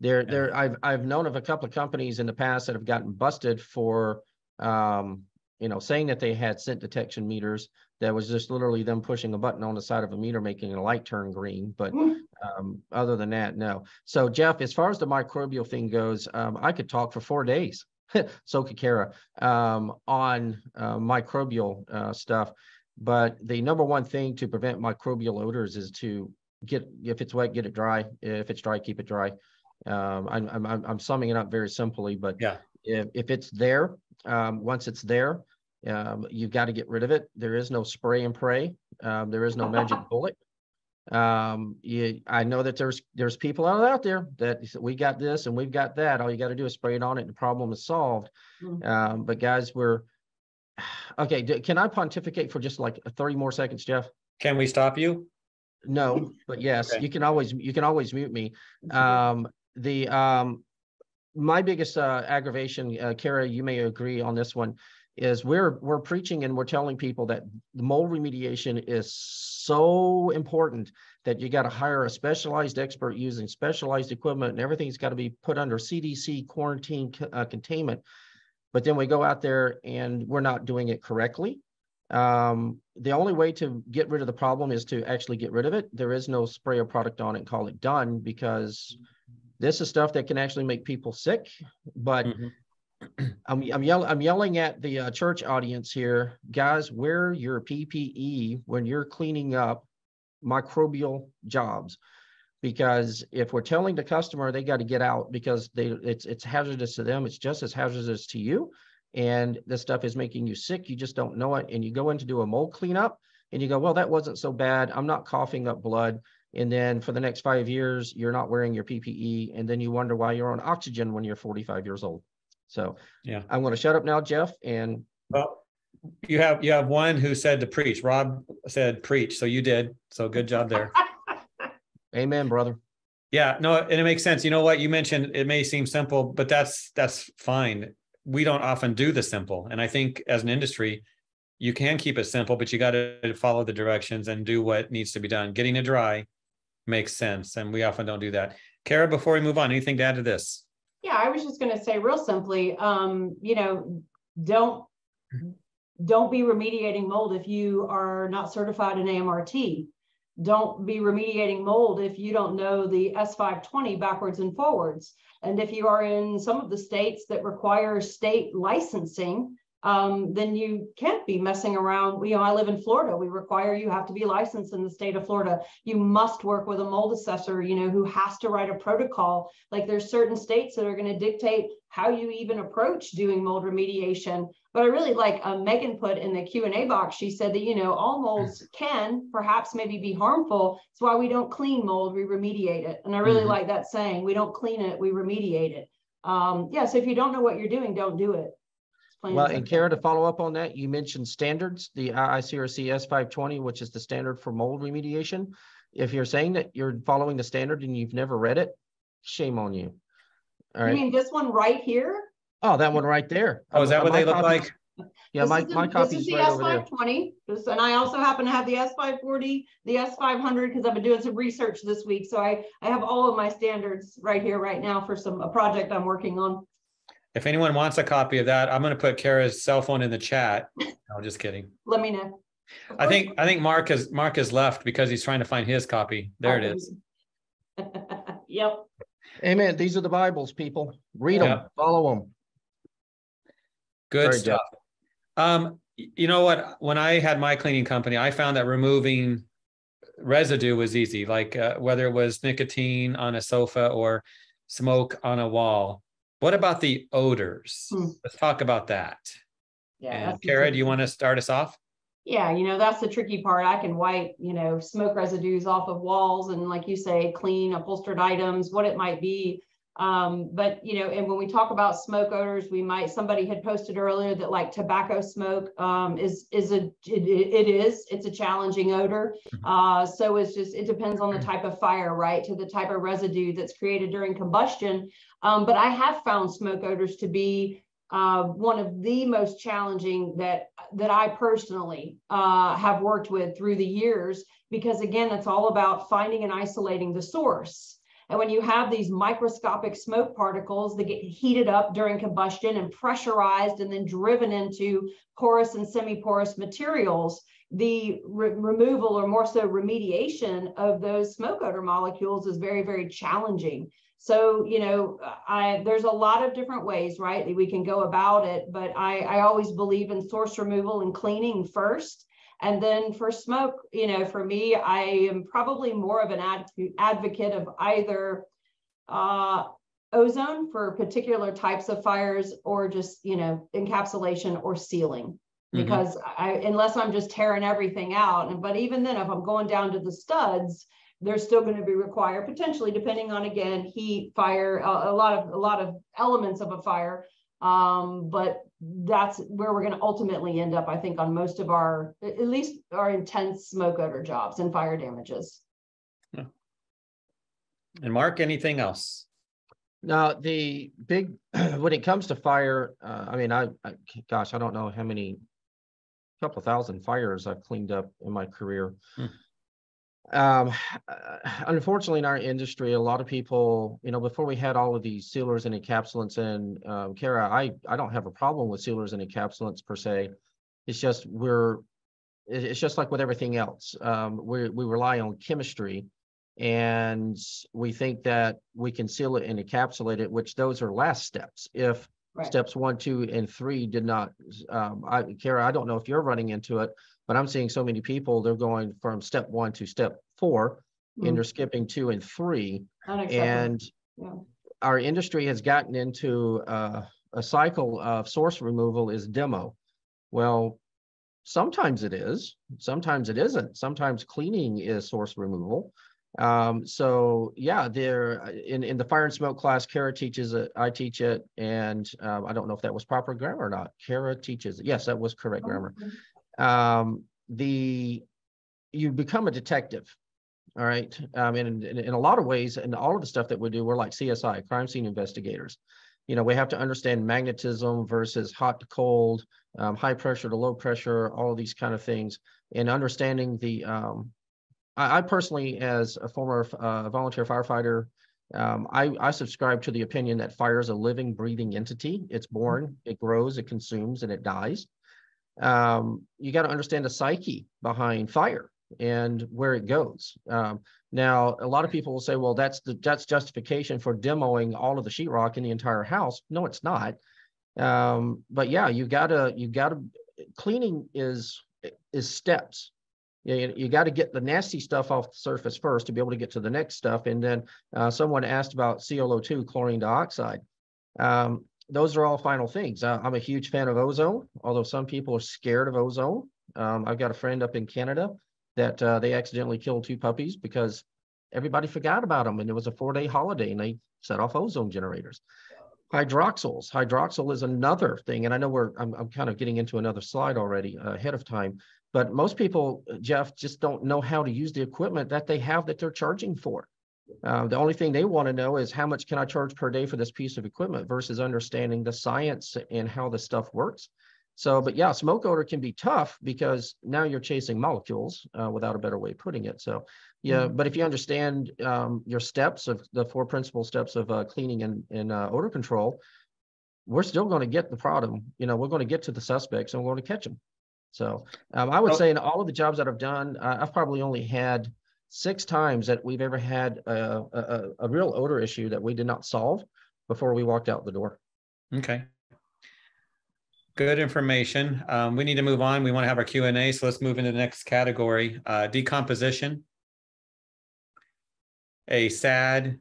I've known of a couple of companies in the past that have gotten busted for saying that they had scent detection meters that was just literally them pushing a button on the side of a meter making a light turn green. But other than that, no. So Jeff, as far as the microbial thing goes, I could talk for 4 days. So could Kara on microbial stuff. But the number one thing to prevent microbial odors is to if it's wet, get it dry. If it's dry, keep it dry. I'm summing it up very simply, but if it's there, once it's there, you've got to get rid of it. There is no spray and pray. There is no magic bullet. I know that there's people out there that we got this and we've got that. All you got to do is spray it on it and the problem is solved. But guys, okay. Can I pontificate for just like 30 more seconds, Jeff? Can we stop you? No, but yes, okay. You can always mute me. My biggest aggravation, Kara, you may agree on this one, is we're preaching and we're telling people that the mold remediation is so important that you got to hire a specialized expert using specialized equipment and everything's got to be put under CDC quarantine containment. But then we go out there and we're not doing it correctly. The only way to get rid of the problem is to actually get rid of it. There is no spray or product on it and call it done, because this is stuff that can actually make people sick. But I'm yelling at the church audience here, guys. Wear your PPE when you're cleaning up microbial jobs, because if we're telling the customer they got to get out because it's hazardous to them, it's just as hazardous to you. And this stuff is making you sick. You just don't know it. And you go in to do a mold cleanup and you go, well, that wasn't so bad. I'm not coughing up blood. And then for the next 5 years, you're not wearing your PPE. And then you wonder why you're on oxygen when you're 45 years old. So I'm going to shut up now, Jeff. And well, you have one who said to preach. Rob said preach. So you did. So good job there. Amen, brother. Yeah, no, and it makes sense. You know what you mentioned, it may seem simple, but that's fine. We don't often do the simple. And I think as an industry, you can keep it simple, but you got to follow the directions and do what needs to be done. Getting it dry makes sense. And we often don't do that. Kara, before we move on, anything to add to this? Yeah, I was just going to say real simply, don't be remediating mold if you are not certified in AMRT. Don't be remediating mold if you don't know the S520 backwards and forwards. And if you are in some of the states that require state licensing, then you can't be messing around. I live in Florida. We require you have to be licensed in the state of Florida. You must work with a mold assessor, who has to write a protocol. Like there's certain states that are going to dictate how you even approach doing mold remediation. But I really like Megan put in the Q&A box. She said that, all molds can perhaps maybe be harmful. That's why we don't clean mold, we remediate it. And I really like that saying, we don't clean it, we remediate it. So if you don't know what you're doing, don't do it. Well, and Kara, to follow up on that, you mentioned standards, the IICRC S520, which is the standard for mold remediation. If you're saying that you're following the standard and you've never read it, shame on you. All right. You mean this one right here? Oh, that one right there. Oh, is that what they look like? Yeah, my copy is right over there. This is the S520, and I also happen to have the S540, the S500, because I've been doing some research this week. So I have all of my standards right here, right now for a project I'm working on. If anyone wants a copy of that, I'm going to put Kara's cell phone in the chat. No, just kidding. Let me know. I think Mark has left because he's trying to find his copy. There it is. Yep. Amen. These are the Bibles, people. Read them, follow them. Good stuff. You know what? When I had my cleaning company, I found that removing residue was easy, like whether it was nicotine on a sofa or smoke on a wall. What about the odors? Let's talk about that. Yeah. And Kara, do you want to start us off? Yeah, that's the tricky part. I can wipe, smoke residues off of walls and, like you say, clean upholstered items, what it might be. But, and when we talk about smoke odors, somebody had posted earlier that like tobacco smoke it's a challenging odor. So it depends on the type of fire, right? To the type of residue that's created during combustion. But I have found smoke odors to be one of the most challenging that I personally have worked with through the years, because again, it's all about finding and isolating the source. And when you have these microscopic smoke particles that get heated up during combustion and pressurized and then driven into porous and semi-porous materials, the removal, or more so remediation, of those smoke odor molecules is very, very challenging. So, there's a lot of different ways, right, that we can go about it. But I always believe in source removal and cleaning first. And then for smoke, for me, I am probably more of an advocate of either ozone for particular types of fires, or just, encapsulation or sealing. Because unless I'm just tearing everything out, but even then, if I'm going down to the studs, they're still going to be required, potentially, depending on, again, heat, fire, a lot of elements of a fire. But that's where we're going to ultimately end up, I think, on most of at least our intense smoke odor jobs and fire damages. Yeah. And Mark, anything else? Now, the big, when it comes to fire, gosh, I don't know how many, couple thousand fires I've cleaned up in my career. Unfortunately, in our industry, a lot of people, before we had all of these sealers and encapsulants, and Kara, I don't have a problem with sealers and encapsulants per se. It's just it's just like with everything else. We rely on chemistry, and we think that we can seal it and encapsulate it, which those are last steps. If steps 1, 2, and 3 did not, Kara, I don't know if you're running into it, but I'm seeing so many people, they're going from step 1 to step 4, and they're skipping 2 and 3. And our industry has gotten into a cycle of source removal is demo. Well, sometimes it is, sometimes it isn't. Sometimes cleaning is source removal. So yeah, there in the fire and smoke class, Kara teaches it, I teach it, and I don't know if that was proper grammar or not. Kara teaches it. Yes, that was correct grammar. You become a detective, all right? In a lot of ways, and all of the stuff that we do, we're like CSI, crime scene investigators. We have to understand magnetism versus hot to cold, high pressure to low pressure, all of these kind of things, and understanding the, I personally, as a former volunteer firefighter, I subscribe to the opinion that fire is a living, breathing entity. It's born, it grows, it consumes, and it dies. You got to understand the psyche behind fire and where it goes. Now, a lot of people will say, well, that's justification for demoing all of the sheetrock in the entire house. No, it's not. But yeah, you gotta cleaning is steps. You got to get the nasty stuff off the surface first to be able to get to the next stuff. And then someone asked about ClO2, chlorine dioxide. Those are all final things. I'm a huge fan of ozone, although some people are scared of ozone. I've got a friend up in Canada that they accidentally killed 2 puppies because everybody forgot about them, and it was a 4-day holiday, and they set off ozone generators. Hydroxyl is another thing, and I know I'm kind of getting into another slide already ahead of time, but most people, Jeff, just don't know how to use the equipment that they have that they're charging for. The only thing they want to know is how much can I charge per day for this piece of equipment versus understanding the science and how the stuff works. So, but yeah, smoke odor can be tough because now you're chasing molecules without a better way of putting it. So yeah, but if you understand your steps of the 4 principal steps of cleaning and odor control, we're still going to get the problem. We're going to get to the suspects and we're going to catch them. So I would say in all of the jobs that I've done, I've probably only had 6 times that we've ever had a real odor issue that we did not solve before we walked out the door. Okay. Good information. We need to move on. We want to have our Q&A, so let's move into the next category, decomposition. A sad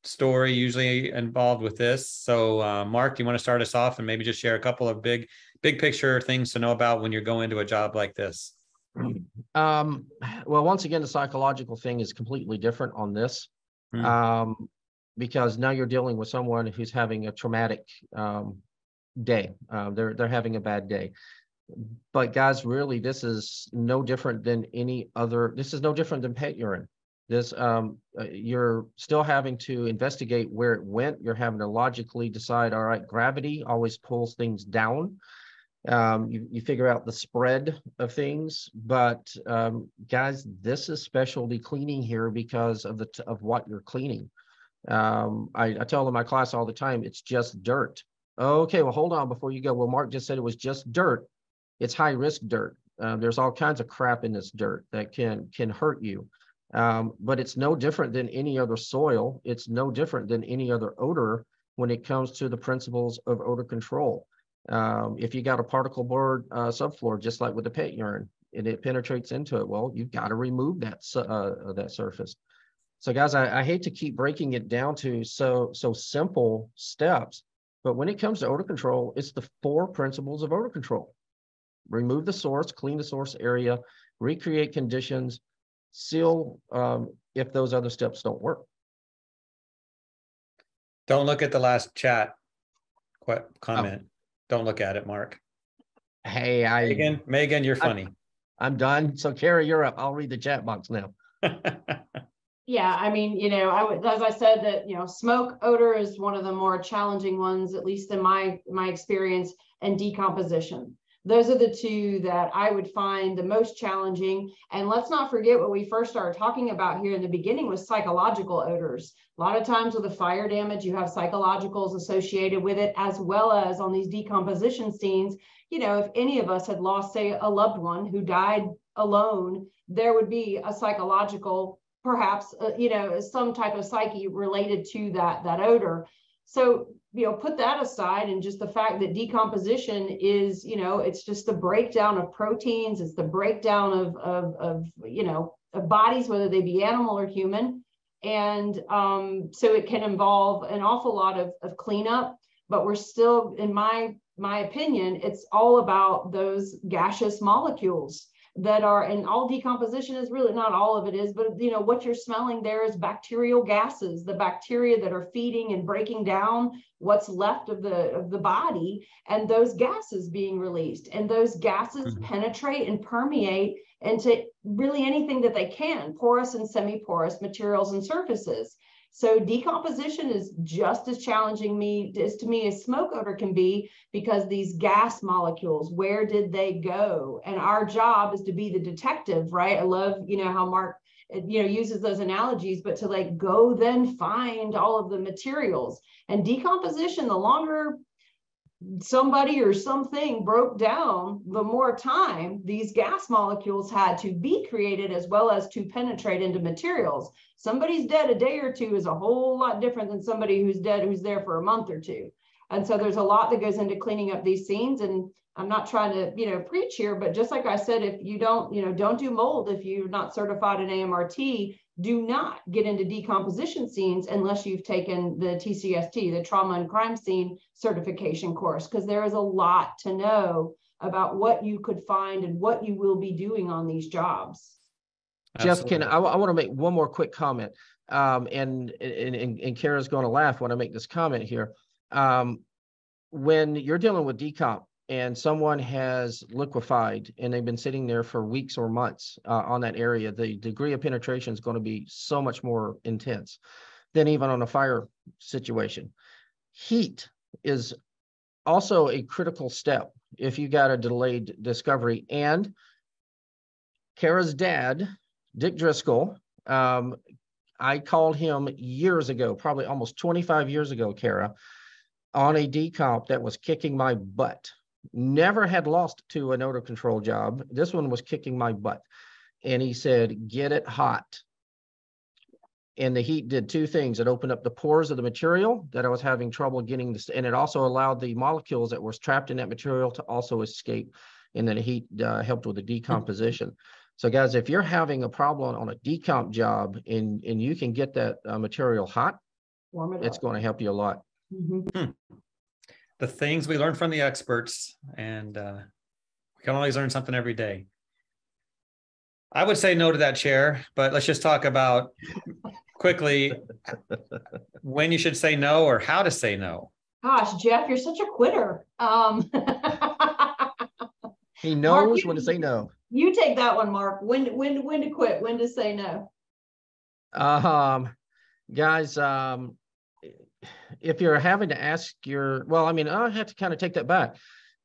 story usually involved with this. So Mark, do you want to start us off and maybe just share a couple of big picture things to know about when you're going to a job like this? Well, once again, the psychological thing is completely different on this, because now you're dealing with someone who's having a traumatic day. They're having a bad day. But guys, really, this is no different than any other. This is no different than pet urine. This you're still having to investigate where it went. You're having to logically decide, all right, gravity always pulls things down. You figure out the spread of things, but guys, this is specialty cleaning here because of of what you're cleaning. I tell them in my class all the time, it's just dirt. Okay, well, hold on before you go. Well, Mark just said it was just dirt. It's high risk dirt. There's all kinds of crap in this dirt that can hurt you. But it's no different than any other soil. It's no different than any other odor when it comes to the principles of odor control. If you got a particle board subfloor, just like with the pet urine, and it penetrates into it, well, you've got to remove that surface. So guys, I hate to keep breaking it down to so simple steps, but when it comes to odor control, it's the 4 principles of odor control. Remove the source, clean the source area, recreate conditions, seal if those other steps don't work. Don't look at the last chat comment. Oh. Don't look at it, Mark. Hey, Megan, you're funny. I'm done. So Kara, you're up. I'll read the chat box now. Yeah, I mean, as I said, that smoke odor is one of the more challenging ones, at least in my experience, and decomposition. Those are the 2 that I would find the most challenging. And let's not forget what we first started talking about here in the beginning was psychological odors. A lot of times with the fire damage, you have psychologicals associated with it, as well as on these decomposition scenes. If any of us had lost, say, a loved one who died alone, there would be a psychological, perhaps, some type of psyche related to that odor. So, put that aside, and just the fact that decomposition is, it's just the breakdown of proteins. It's the breakdown of bodies, whether they be animal or human. And so it can involve an awful lot of cleanup, but we're still, in my opinion, it's all about those gaseous molecules that are, and all decomposition is really, not all of it is, but what you're smelling there is bacterial gases, the bacteria that are feeding and breaking down what's left of the body, and those gases being released, and those gases penetrate and permeate into really anything that they can, porous and semi-porous materials and surfaces. So decomposition is just as challenging to me as smoke odor can be, because these gas molecules, where did they go? And our job is to be the detective, right? I love, how Mark, uses those analogies, but to go then find all of the materials. And decomposition, the longer somebody or something broke down, the more time these gas molecules had to be created, as well as to penetrate into materials. Somebody's dead a day or 2 is a whole lot different than somebody who's dead, who's there for a month or 2. And so there's a lot that goes into cleaning up these scenes. And I'm not trying to, preach here, but just like I said, if you don't do mold, if you're not certified in AMRT, do not get into decomposition scenes unless you've taken the TCST, the Trauma and Crime Scene Certification course, because there is a lot to know about what you could find and what you will be doing on these jobs. Jeff, I want to make one more quick comment, and Kara's going to laugh when I make this comment here. When you're dealing with decomp and someone has liquefied and they've been sitting there for weeks or months on that area, the degree of penetration is going to be so much more intense than even on a fire situation. Heat is also a critical step if you got a delayed discovery. And Kara's dad, Dick Driscoll, I called him years ago, probably almost 25 years ago, Kara, on a decomp that was kicking my butt. Never had lost to an odor control job. This one was kicking my butt. And he said, get it hot. And the heat did two things. It opened up the pores of the material that I was having trouble getting this, and it also allowed the molecules that were trapped in that material to also escape. And then the heat helped with the decomposition. So guys, if you're having a problem on a decomp job and you can get that material hot, it's going to help you a lot. The things we learn from the experts, and we can always learn something every day. I would say no to that, Chair, but let's just talk about quickly when you should say no or how to say no. Gosh, Jeff, you're such a quitter. He knows Mark, when to say no. You take that one, Mark. When to quit, when to say no. Guys, if you're having to ask well, I mean, I have to kind of take that back.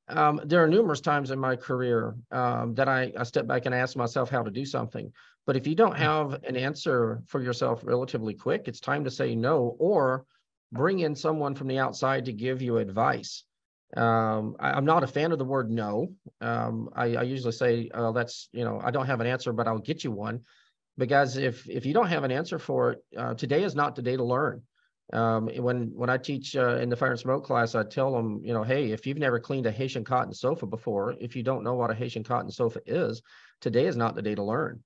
There are numerous times in my career that I step back and ask myself how to do something. But if you don't have an answer for yourself relatively quick, it's time to say no, or bring in someone from the outside to give you advice. I'm not a fan of the word no. I usually say, that's, I don't have an answer, but I'll get you one. But guys, if you don't have an answer for it, today is not the day to learn. When I teach in the fire and smoke class, I tell them, hey, if you've never cleaned a Haitian cotton sofa before, if you don't know what a Haitian cotton sofa is, today is not the day to learn.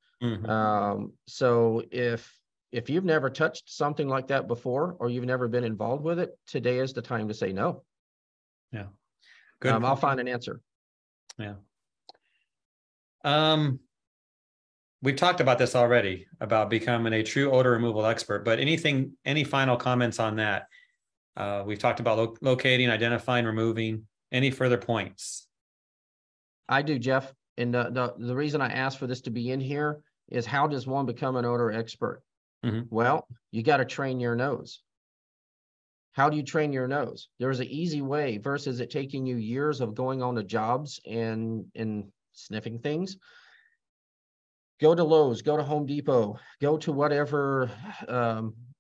So if you've never touched something like that before, or you've never been involved with it, today is the time to say no. Yeah. Good. I'll find an answer. Yeah. We've talked about this already, about becoming a true odor removal expert, but any final comments on that? We've talked about locating, identifying, removing. Any further points? I do, Jeff. And the reason I asked for this to be in here is, how does one become an odor expert? Well, you got to train your nose. How do you train your nose? There's an easy way versus it taking you years of going on to jobs and sniffing things. Go to Lowe's, go to Home Depot, go to whatever,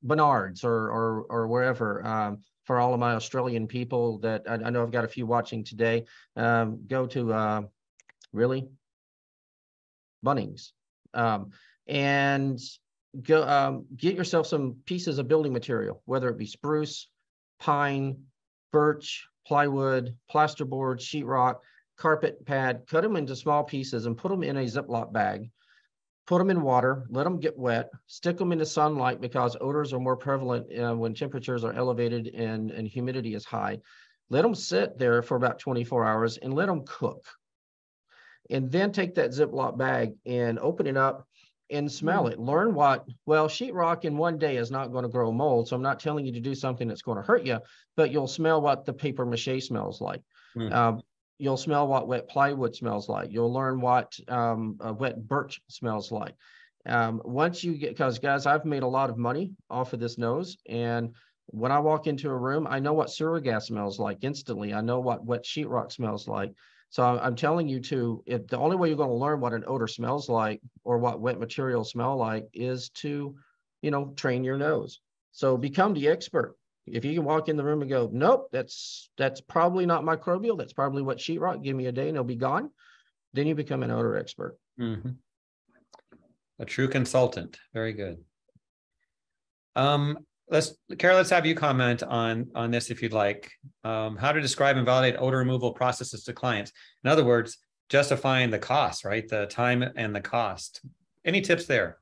Menards or wherever. For all of my Australian people that I know I've got a few watching today, go to really Bunnings, and go get yourself some pieces of building material, whether it be spruce, pine, birch, plywood, plasterboard, sheetrock, carpet pad. Cut them into small pieces and put them in a Ziploc bag. Put them in water, let them get wet, stick them in the sunlight, because odors are more prevalent when temperatures are elevated and humidity is high. Let them sit there for about 24 hours and let them cook. And then take that Ziploc bag and open it up and smell it. Learn sheetrock in one day is not going to grow mold. So I'm not telling you to do something that's going to hurt you, but you'll smell what the paper mache smells like. You'll smell what wet plywood smells like. You'll learn what wet birch smells like. Once you get, because guys, I've made a lot of money off of this nose. And when I walk into a room, I know what sewer gas smells like instantly. I know what wet sheetrock smells like. So I'm telling you if the only way you're going to learn what an odor smells like or what wet materials smell like is to, train your nose. So become the expert. If you can walk in the room and go, nope, that's probably not microbial. That's probably wet sheetrock. Give me a day and it'll be gone. Then you become an odor expert. A true consultant. Very good. Carol, let's have you comment on this if you'd like. How to describe and validate odor removal processes to clients. In other words, justifying the cost, right? The time and the cost. Any tips there?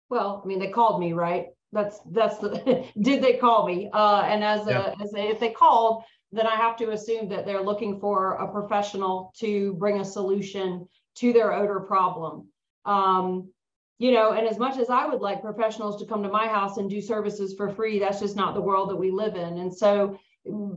Well, I mean, they called me, right? That's the did they call me? And if they called, then I have to assume that they're looking for a professional to bring a solution to their odor problem. And as much as I would like professionals to come to my house and do services for free, that's just not the world that we live in. And so,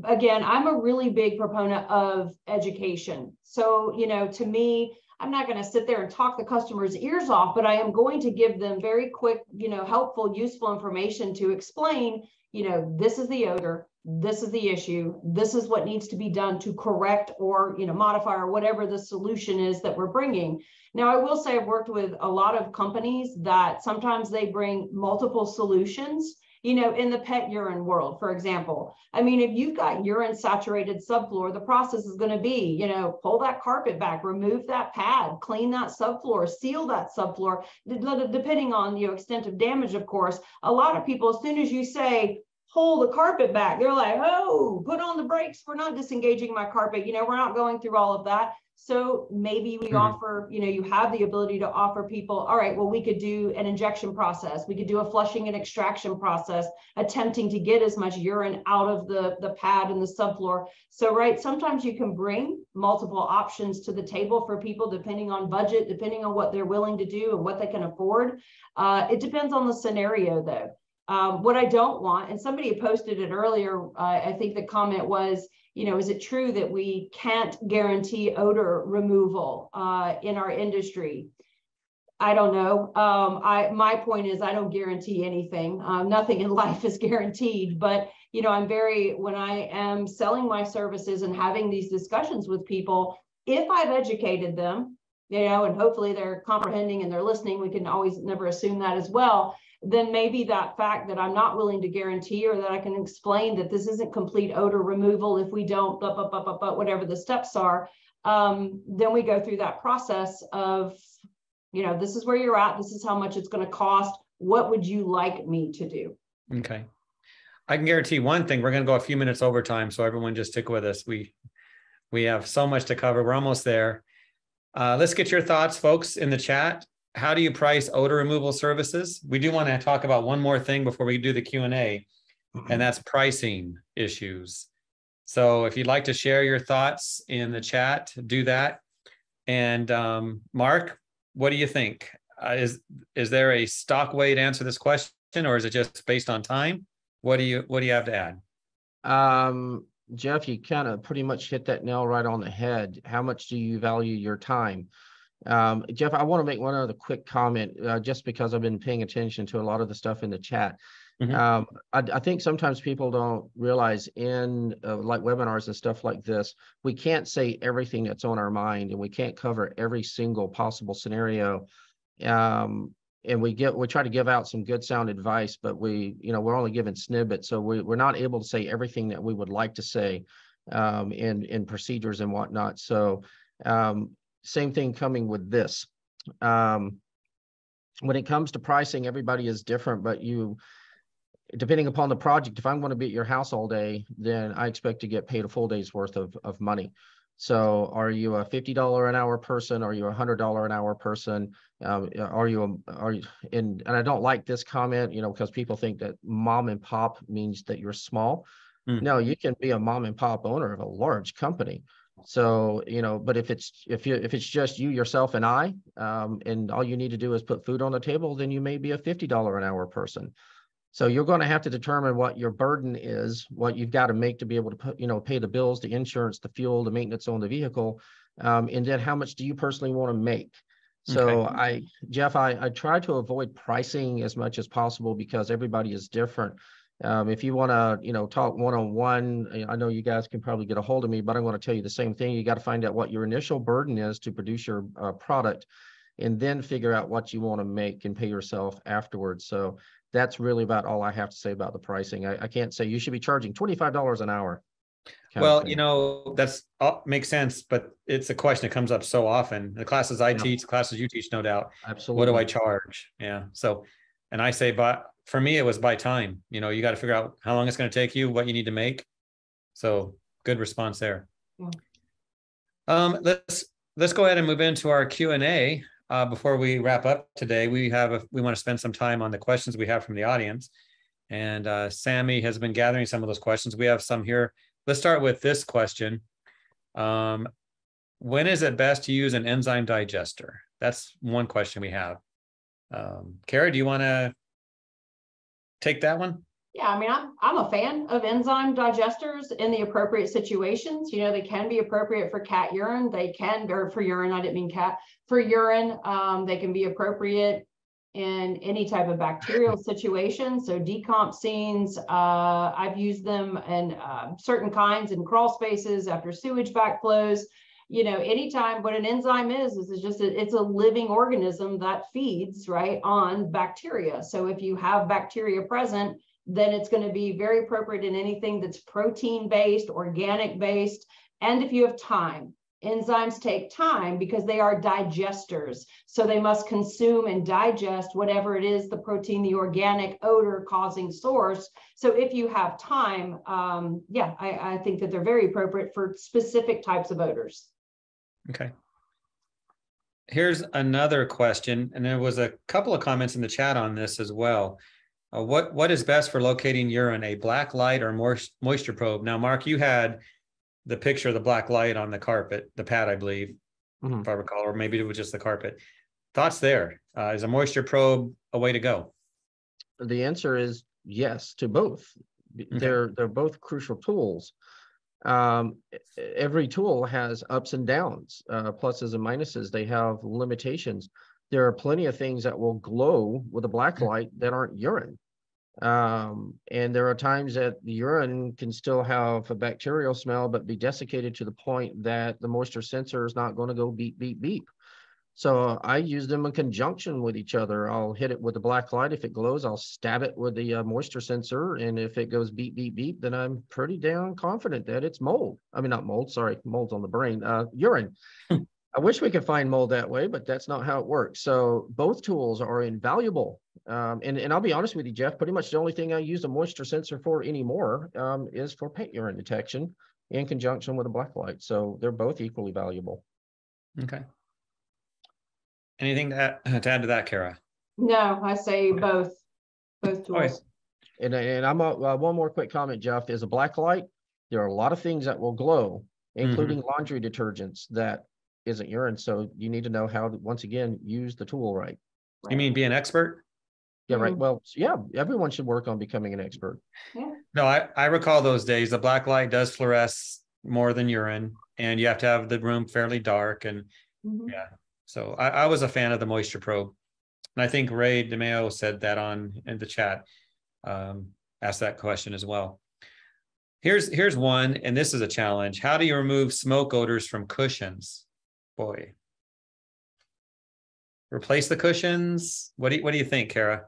again, I'm a really big proponent of education. So, to me, I'm not going to sit there and talk the customer's ears off, but I am going to give them very quick, helpful, useful information to explain, this is the odor, this is the issue, this is what needs to be done to correct or, modify or whatever the solution is that we're bringing. Now, I will say I've worked with a lot of companies that sometimes they bring multiple solutions in the pet urine world, for example. I mean, if you've got urine saturated subfloor, the process is going to be, pull that carpet back, remove that pad, clean that subfloor, seal that subfloor, depending on the extent of damage, of course. A lot of people, as soon as you say, pull the carpet back, they're like, oh, put on the brakes. We're not disengaging my carpet. We're not going through all of that. So maybe we offer, you have the ability to offer people, all right, well, we could do an injection process. We could do a flushing and extraction process, attempting to get as much urine out of the pad and the subfloor. So, right, sometimes you can bring multiple options to the table for people, depending on budget, depending on what they're willing to do and what they can afford. It depends on the scenario, though. What I don't want, and somebody posted it earlier, I think the comment was, is it true that we can't guarantee odor removal in our industry? I don't know. My point is, I don't guarantee anything. Nothing in life is guaranteed, but when I am selling my services and having these discussions with people, if I've educated them, and hopefully they're comprehending and they're listening, we can always never assume that as well, then maybe that fact that I'm not willing to guarantee, or that I can explain that this isn't complete odor removal if we don't, whatever the steps are, then we go through that process of, this is where you're at, this is how much it's going to cost, what would you like me to do? Okay. I can guarantee one thing, we're going to go a few minutes overtime, so everyone just stick with us. We have so much to cover. We're almost there. Let's get your thoughts, folks, in the chat. How do you price odor removal services? We do want to talk about one more thing before we do the Q&A, and that's pricing issues. So if you'd like to share your thoughts in the chat, do that. And Mark, what do you think? Is there a stock way to answer this question, or is it just based on time? What do you have to add? Jeff, you kind of pretty much hit that nail right on the head. How much do you value your time? Jeff, I want to make one other quick comment, just because I've been paying attention to a lot of the stuff in the chat. I think sometimes people don't realize in like webinars and stuff like this, we can't say everything that's on our mind, and we can't cover every single possible scenario. And we try to give out some good sound advice, but we're only given snippets, so we're not able to say everything that we would like to say in procedures and whatnot. So same thing coming with this. When it comes to pricing, everybody is different, but depending upon the project, if I'm going to be at your house all day, then I expect to get paid a full day's worth of money. So are you a $50 an hour person? Are you a $100 an hour person? And I don't like this comment, because people think that mom and pop means that you're small. No, you can be a mom and pop owner of a large company. So, but if it's just you, yourself, and I, and all you need to do is put food on the table, then you may be a $50 an hour person. So you're going to have to determine what your burden is, what you've got to make to be able to pay the bills, the insurance, the fuel, the maintenance on the vehicle, and then how much do you personally want to make? So okay. Jeff, I try to avoid pricing as much as possible because everybody is different. If you want to, talk one-on-one, I know you guys can probably get a hold of me, but I'm going to tell you the same thing. You got to find out what your initial burden is to produce your product, and then figure out what you want to make and pay yourself afterwards. So that's really about all I have to say about the pricing. I can't say you should be charging $25 an hour. Well, that's makes sense, but it's a question that comes up so often. The classes I teach, the classes you teach, no doubt. Absolutely. What do I charge? Yeah. So, and I say, but for me, it was by time. You got to figure out how long it's going to take you, what you need to make. So, good response there. Yeah. Let's go ahead and move into our Q&A. Before we wrap up today, we want to spend some time on the questions we have from the audience. And Sammy has been gathering some of those questions. We have some here. Let's start with this question. When is it best to use an enzyme digester? That's one question we have. Kara, do you want to take that one? Yeah, I mean, I'm a fan of enzyme digesters in the appropriate situations. They can be appropriate for cat urine. Or for urine, I didn't mean cat. For urine, they can be appropriate in any type of bacterial situation. So decomp scenes, I've used them in certain kinds in crawl spaces after sewage backflows. Anytime what an enzyme is just it's a living organism that feeds right on bacteria. So if you have bacteria present, then it's going to be very appropriate in anything that's protein-based, organic-based, and if you have time. Enzymes take time because they are digesters. So they must consume and digest whatever it is, the protein, the organic odor causing source. So if you have time, I think that they're very appropriate for specific types of odors. Okay. Here's another question, and there was a couple of comments in the chat on this as well. What is best for locating urine, a black light or moisture probe? Now, Mark, you had the picture of the black light on the carpet, the pad, I believe, if I recall, or maybe it was just the carpet. Thoughts there? Is a moisture probe a way to go? The answer is yes to both. Okay. They're both crucial tools. Every tool has ups and downs, pluses and minuses. They have limitations. There are plenty of things that will glow with a black light that aren't urine. And there are times that the urine can still have a bacterial smell, but be desiccated to the point that the moisture sensor is not going to go beep, beep, beep. So I use them in conjunction with each other. I'll hit it with the black light. If it glows, I'll stab it with the moisture sensor. And if it goes beep, beep, beep, then I'm pretty damn confident that it's mold. I mean, not mold, sorry, mold's on the brain, urine. I wish we could find mold that way, but that's not how it works. So both tools are invaluable. And I'll be honest with you, Jeff, pretty much the only thing I use a moisture sensor for anymore is for paint urine detection in conjunction with a black light. So they're both equally valuable. Okay. Anything to add to that, Kara? No, I say both tools. Right. And I'm one more quick comment, Jeff. Is a black light. There are a lot of things that will glow, including laundry detergents that isn't urine. So you need to know how to, once again, use the tool right. You mean be an expert? Yeah, right. Well, yeah, everyone should work on becoming an expert. Yeah. No, I recall those days. The black light does fluoresce more than urine, and you have to have the room fairly dark. And yeah, so I was a fan of the moisture probe. And I think Ray DeMeo said that in the chat, asked that question as well. Here's one, and this is a challenge. How do you remove smoke odors from cushions? Boy. Replace the cushions? What do you think, Kara?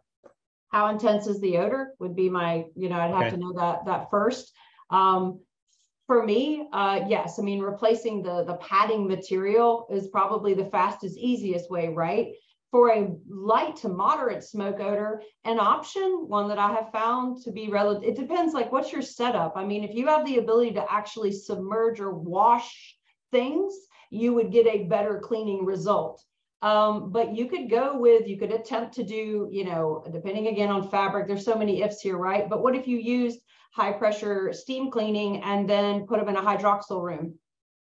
How intense is the odor would be my, I'd have to know that first. For me, yes. I mean, replacing the padding material is probably the fastest, easiest way, right? For a light to moderate smoke odor, an option, one that I have found to be relative, it depends, like, what's your setup? I mean, if you have the ability to actually submerge or wash things, you would get a better cleaning result. But you could attempt to do, depending again on fabric, there's so many ifs here, right? But what if you used high pressure steam cleaning and then put them in a hydroxyl room?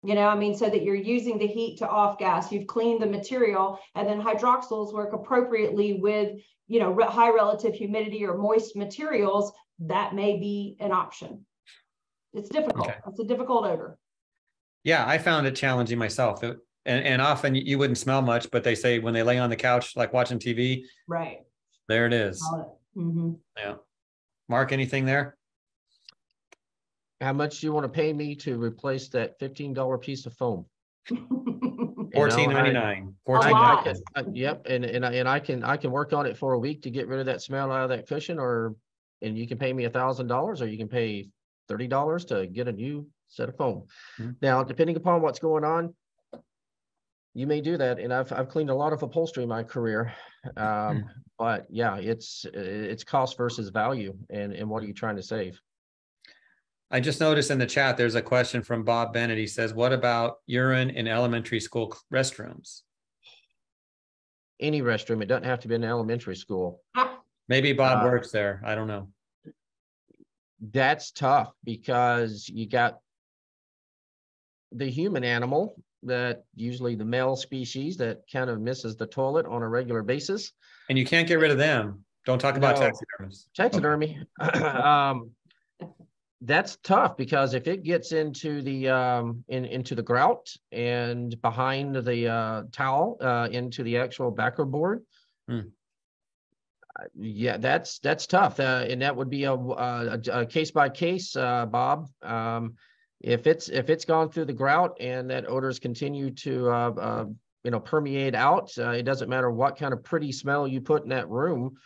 So that you're using the heat to off gas, you've cleaned the material, and then hydroxyls work appropriately with, high relative humidity or moist materials. That may be an option. It's difficult. Okay. It's a difficult odor. Yeah, I found it challenging myself. And often you wouldn't smell much, but they say when they lay on the couch, like watching TV, right there it is. Yeah. Mark, anything there? How much do you want to pay me to replace that $15 piece of foam? $14.99. Yep, and I can work on it for a week to get rid of that smell out of that cushion, and you can pay me $1,000, or you can pay $30 to get a new set of foam. Now, depending upon what's going on, you may do that, and I've cleaned a lot of upholstery in my career, but yeah, it's cost versus value, and what are you trying to save? I just noticed in the chat there's a question from Bob Bennett. He says, "What about urine in elementary school restrooms?" Any restroom. It doesn't have to be an elementary school. Maybe Bob works there. I don't know. That's tough because you got the human animal, that usually the male species, that kind of misses the toilet on a regular basis. And you can't get rid of them. Don't talk about taxidermists. Taxidermy. Okay. That's tough because if it gets into the into the grout and behind the towel into the actual backer board, yeah, that's tough, and that would be a case by case, Bob. If it's gone through the grout and that odors continue to permeate out, it doesn't matter what kind of pretty smell you put in that room.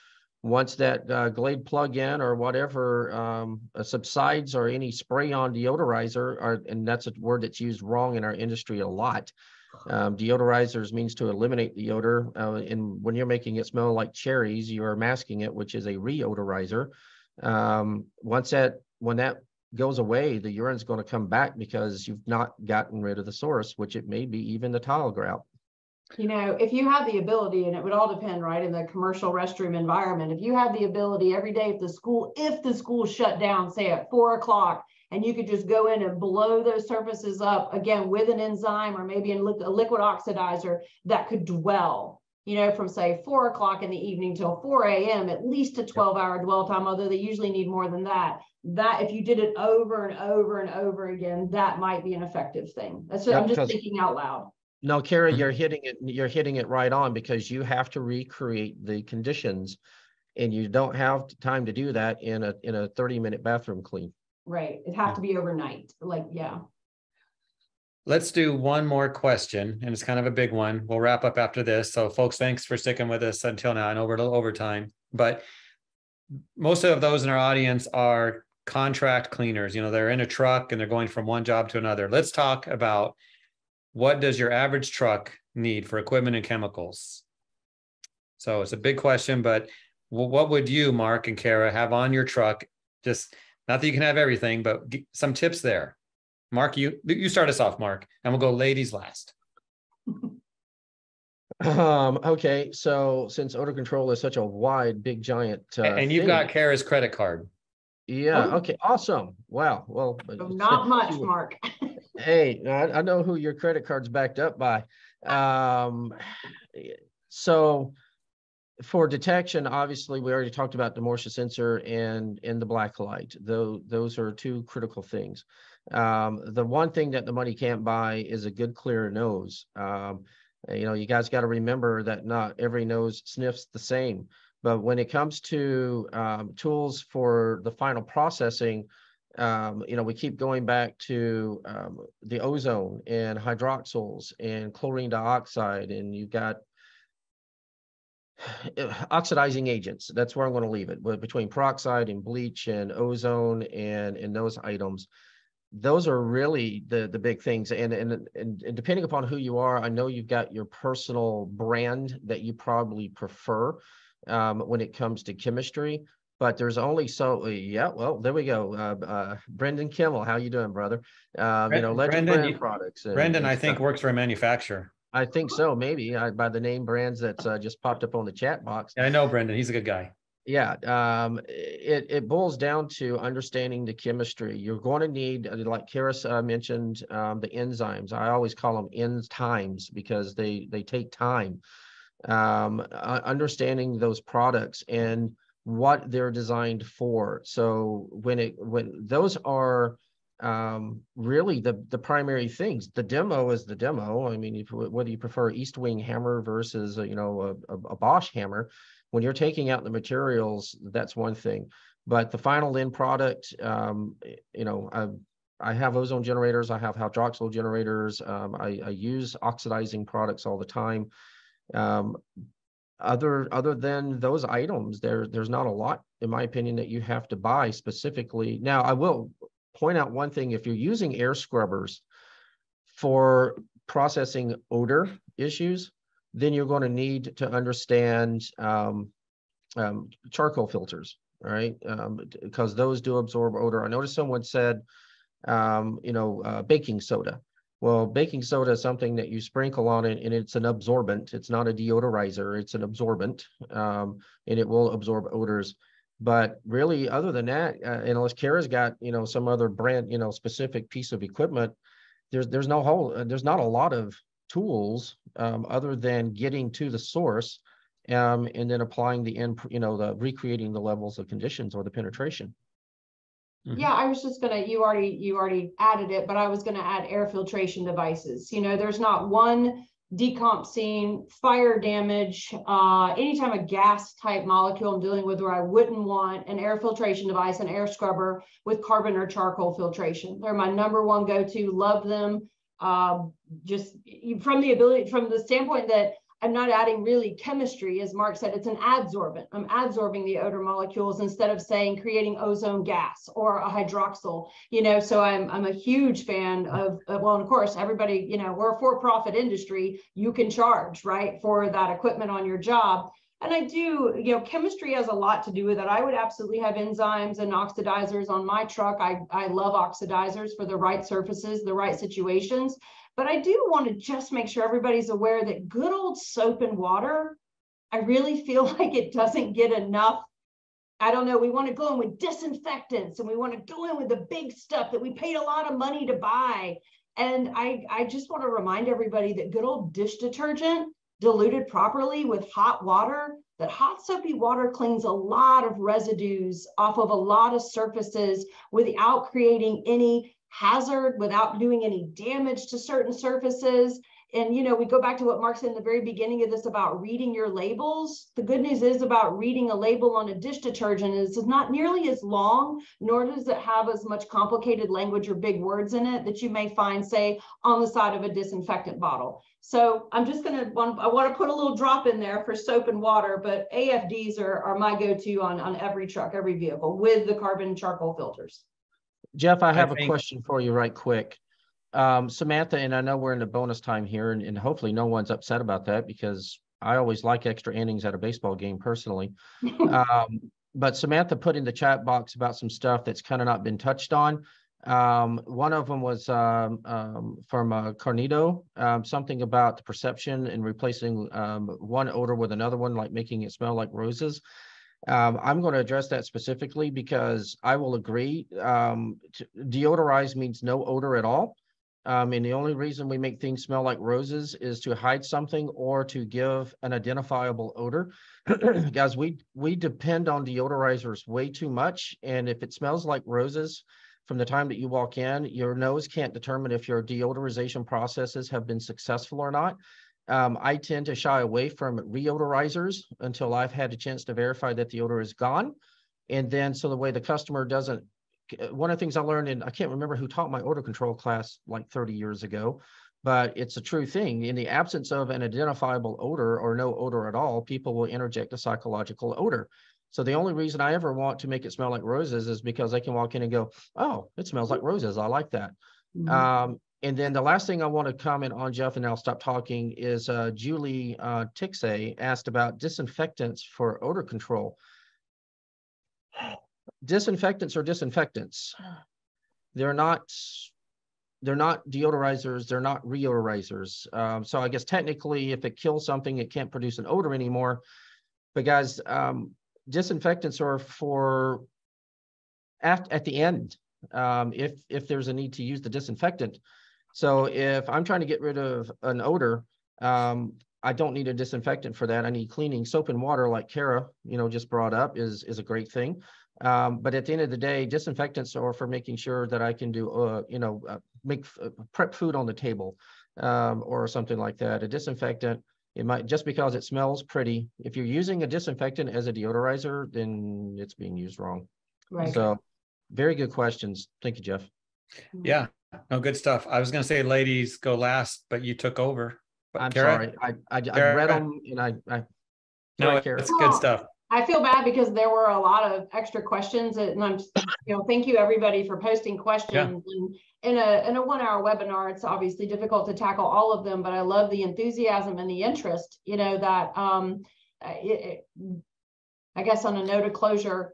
Once that Glade plug-in or whatever subsides, or any spray-on deodorizer, and that's a word that's used wrong in our industry a lot. Deodorizers means to eliminate the odor, and when you're making it smell like cherries, you are masking it, which is a reodorizer. When that goes away, the urine's going to come back because you've not gotten rid of the source, which it may be even the tile grout. You know, if you have the ability, and it would all depend, right, in the commercial restroom environment, if you have the ability every day, if the school shut down, say at 4 o'clock, and you could just go in and blow those surfaces up again with an enzyme or maybe a liquid oxidizer that could dwell, you know, from say 4 o'clock in the evening till 4 a.m., at least a 12-hour dwell time, although they usually need more than that. That if you did it over and over and over again, that might be an effective thing. That's what I'm just thinking out loud. No, Kara, you're hitting it right on, because you have to recreate the conditions, and you don't have time to do that in a 30-minute bathroom clean. Right. It'd have to be overnight. Like, yeah. Let's do one more question, and it's kind of a big one. We'll wrap up after this. So folks, thanks for sticking with us until now. I know we're a little over time, but most of those in our audience are contract cleaners. You know, they're in a truck and they're going from one job to another. Let's talk about, what does your average truck need for equipment and chemicals? So it's a big question, but what would you, Mark and Kara, have on your truck? Just, not that you can have everything, but some tips there. Mark, you start us off, Mark, and we'll go ladies last. Okay, so since odor control is such a wide, big, giant and you've got Kara's credit card. Yeah. Okay. Awesome. Wow. Well, not much, Mark. Hey, I know who your credit card's backed up by. So for detection, obviously, we already talked about the moisture sensor and the black light. Those are two critical things. The one thing that the money can't buy is a good clear nose. You know, you guys got to remember that not every nose sniffs the same. But when it comes to tools for the final processing, you know, we keep going back to the ozone and hydroxyls and chlorine dioxide, and you've got oxidizing agents. That's where I'm going to leave it. But between peroxide and bleach and ozone and those items, those are really the big things. And depending upon who you are, I know you've got your personal brand that you probably prefer when it comes to chemistry, but there's only so, yeah, well, there we go. Brendan Kimmel, how you doing, brother? You know, Legend Brand Products. Brendan, I think, works for a manufacturer. I think so, maybe, by the name brands that's just popped up on the chat box. Yeah, I know Brendan, he's a good guy. Yeah, it boils down to understanding the chemistry. You're going to need, like Kara mentioned, the enzymes. I always call them enzymes because they take time. Understanding those products and what they're designed for. So when those are really the primary things. The demo is the demo. I mean, whether you prefer East Wing hammer versus you know, a Bosch hammer, when you're taking out the materials, that's one thing. But the final end product, you know, I have ozone generators, I have hydroxyl generators, I use oxidizing products all the time. Other than those items, there's not a lot, in my opinion, that you have to buy specifically. Now, I will point out one thing: if you're using air scrubbers for processing odor issues, then you're going to need to understand charcoal filters, right? Because those do absorb odor. I noticed someone said, you know, baking soda. Well, baking soda is something that you sprinkle on it, and it's an absorbent. It's not a deodorizer. It's an absorbent, and it will absorb odors. But really, other than that, unless Kara's got, you know, some other brand, you know, specific piece of equipment, there's not a lot of tools other than getting to the source and then applying the end, you know, the recreating the levels of conditions or the penetration. Yeah, I was just gonna, you already added it, but I was gonna add air filtration devices. You know, there's not one decomp scene, fire damage, anytime a gas type molecule I'm dealing with where I wouldn't want an air filtration device, an air scrubber with carbon or charcoal filtration. They're my number one go-to, love them. Just from the standpoint that I'm not adding really chemistry, as Mark said, it's an adsorbent. I'm adsorbing the odor molecules instead of saying creating ozone gas or a hydroxyl, so I'm a huge fan of, well, and of course, everybody, we're a for-profit industry, you can charge, right, for that equipment on your job. And I do, chemistry has a lot to do with it. I would absolutely have enzymes and oxidizers on my truck. I love oxidizers for the right surfaces, the right situations. But I do want to just make sure everybody's aware that good old soap and water, I really feel like it doesn't get enough. I don't know, we want to go in with disinfectants and we want to go in with the big stuff that we paid a lot of money to buy. And I just want to remind everybody that good old dish detergent diluted properly with hot water, that hot soapy water cleans a lot of residues off of a lot of surfaces without creating any hazard, without doing any damage to certain surfaces. And, we go back to what Mark said in the very beginning of this about reading your labels. The good news is about reading a label on a dish detergent is it's not nearly as long, nor does it have as much complicated language or big words in it that you may find, say, on the side of a disinfectant bottle. So I'm just I want to put a little drop in there for soap and water, but AFDs are my go-to on every truck, every vehicle with the carbon charcoal filters. Jeff, I have a question for you right quick. Samantha, and I know we're in the bonus time here, and hopefully no one's upset about that because I always like extra innings at a baseball game personally. But Samantha put in the chat box about some stuff that's kind of not been touched on. One of them was from Carnito, something about the perception and replacing one odor with another one, like making it smell like roses. I'm going to address that specifically because I will agree. Deodorize means no odor at all. And the only reason we make things smell like roses is to hide something or to give an identifiable odor. Guys, we depend on deodorizers way too much. And if it smells like roses from the time that you walk in, your nose can't determine if your deodorization processes have been successful or not. I tend to shy away from reodorizers until I've had a chance to verify that the odor is gone. And then so the way the customer doesn't, one of the things I learned, and I can't remember who taught my odor control class like 30 years ago, but it's a true thing. In the absence of an identifiable odor or no odor at all, people will interject a psychological odor. So the only reason I ever want to make it smell like roses is because I can walk in and go, oh, it smells like roses. I like that. Mm-hmm. And then the last thing I want to comment on, Jeff, and I'll stop talking, is Julie Tixay asked about disinfectants for odor control. Disinfectants are disinfectants. They're not deodorizers. They're not reodorizers. So I guess technically, if it kills something, it can't produce an odor anymore. But guys, disinfectants are for at the end, if there's a need to use the disinfectant. So if I'm trying to get rid of an odor, I don't need a disinfectant for that. I need cleaning. Soap and water, like Kara, just brought up, is a great thing. But at the end of the day, disinfectants are for making sure that I can do, prep food on the table or something like that. A disinfectant, it might, just because it smells pretty, if you're using a disinfectant as a deodorizer, then it's being used wrong. Right. So very good questions. Thank you, Jeff. Yeah, no, good stuff. I was going to say ladies go last, but you took over. But I'm Kara, sorry. I read them and I no, it's good stuff. I feel bad because there were a lot of extra questions, and I'm, thank you everybody for posting questions. Yeah. And in a 1-hour webinar, it's obviously difficult to tackle all of them, but I love the enthusiasm and the interest. That I guess on a note of closure,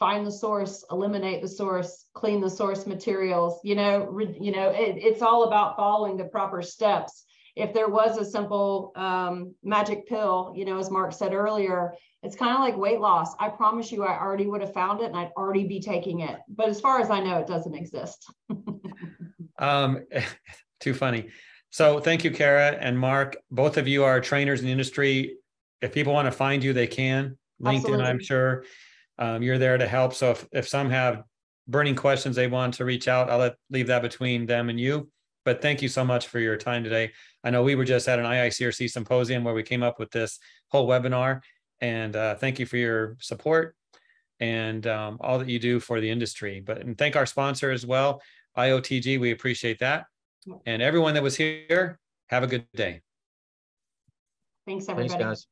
find the source, eliminate the source, clean the source materials. It's all about following the proper steps. If there was a simple magic pill, as Mark said earlier, it's kind of like weight loss. I promise you, I already would have found it and I'd already be taking it. But as far as I know, it doesn't exist. Too funny. So thank you, Kara and Mark. Both of you are trainers in the industry. If people want to find you, they can. LinkedIn, absolutely. I'm sure you're there to help. So if some have burning questions they want to reach out, I'll leave that between them and you. But thank you so much for your time today. I know we were just at an IICRC symposium where we came up with this whole webinar. And thank you for your support and all that you do for the industry. And thank our sponsor as well, IOTG. We appreciate that. And everyone that was here, have a good day. Thanks, Thanks, everybody. guys.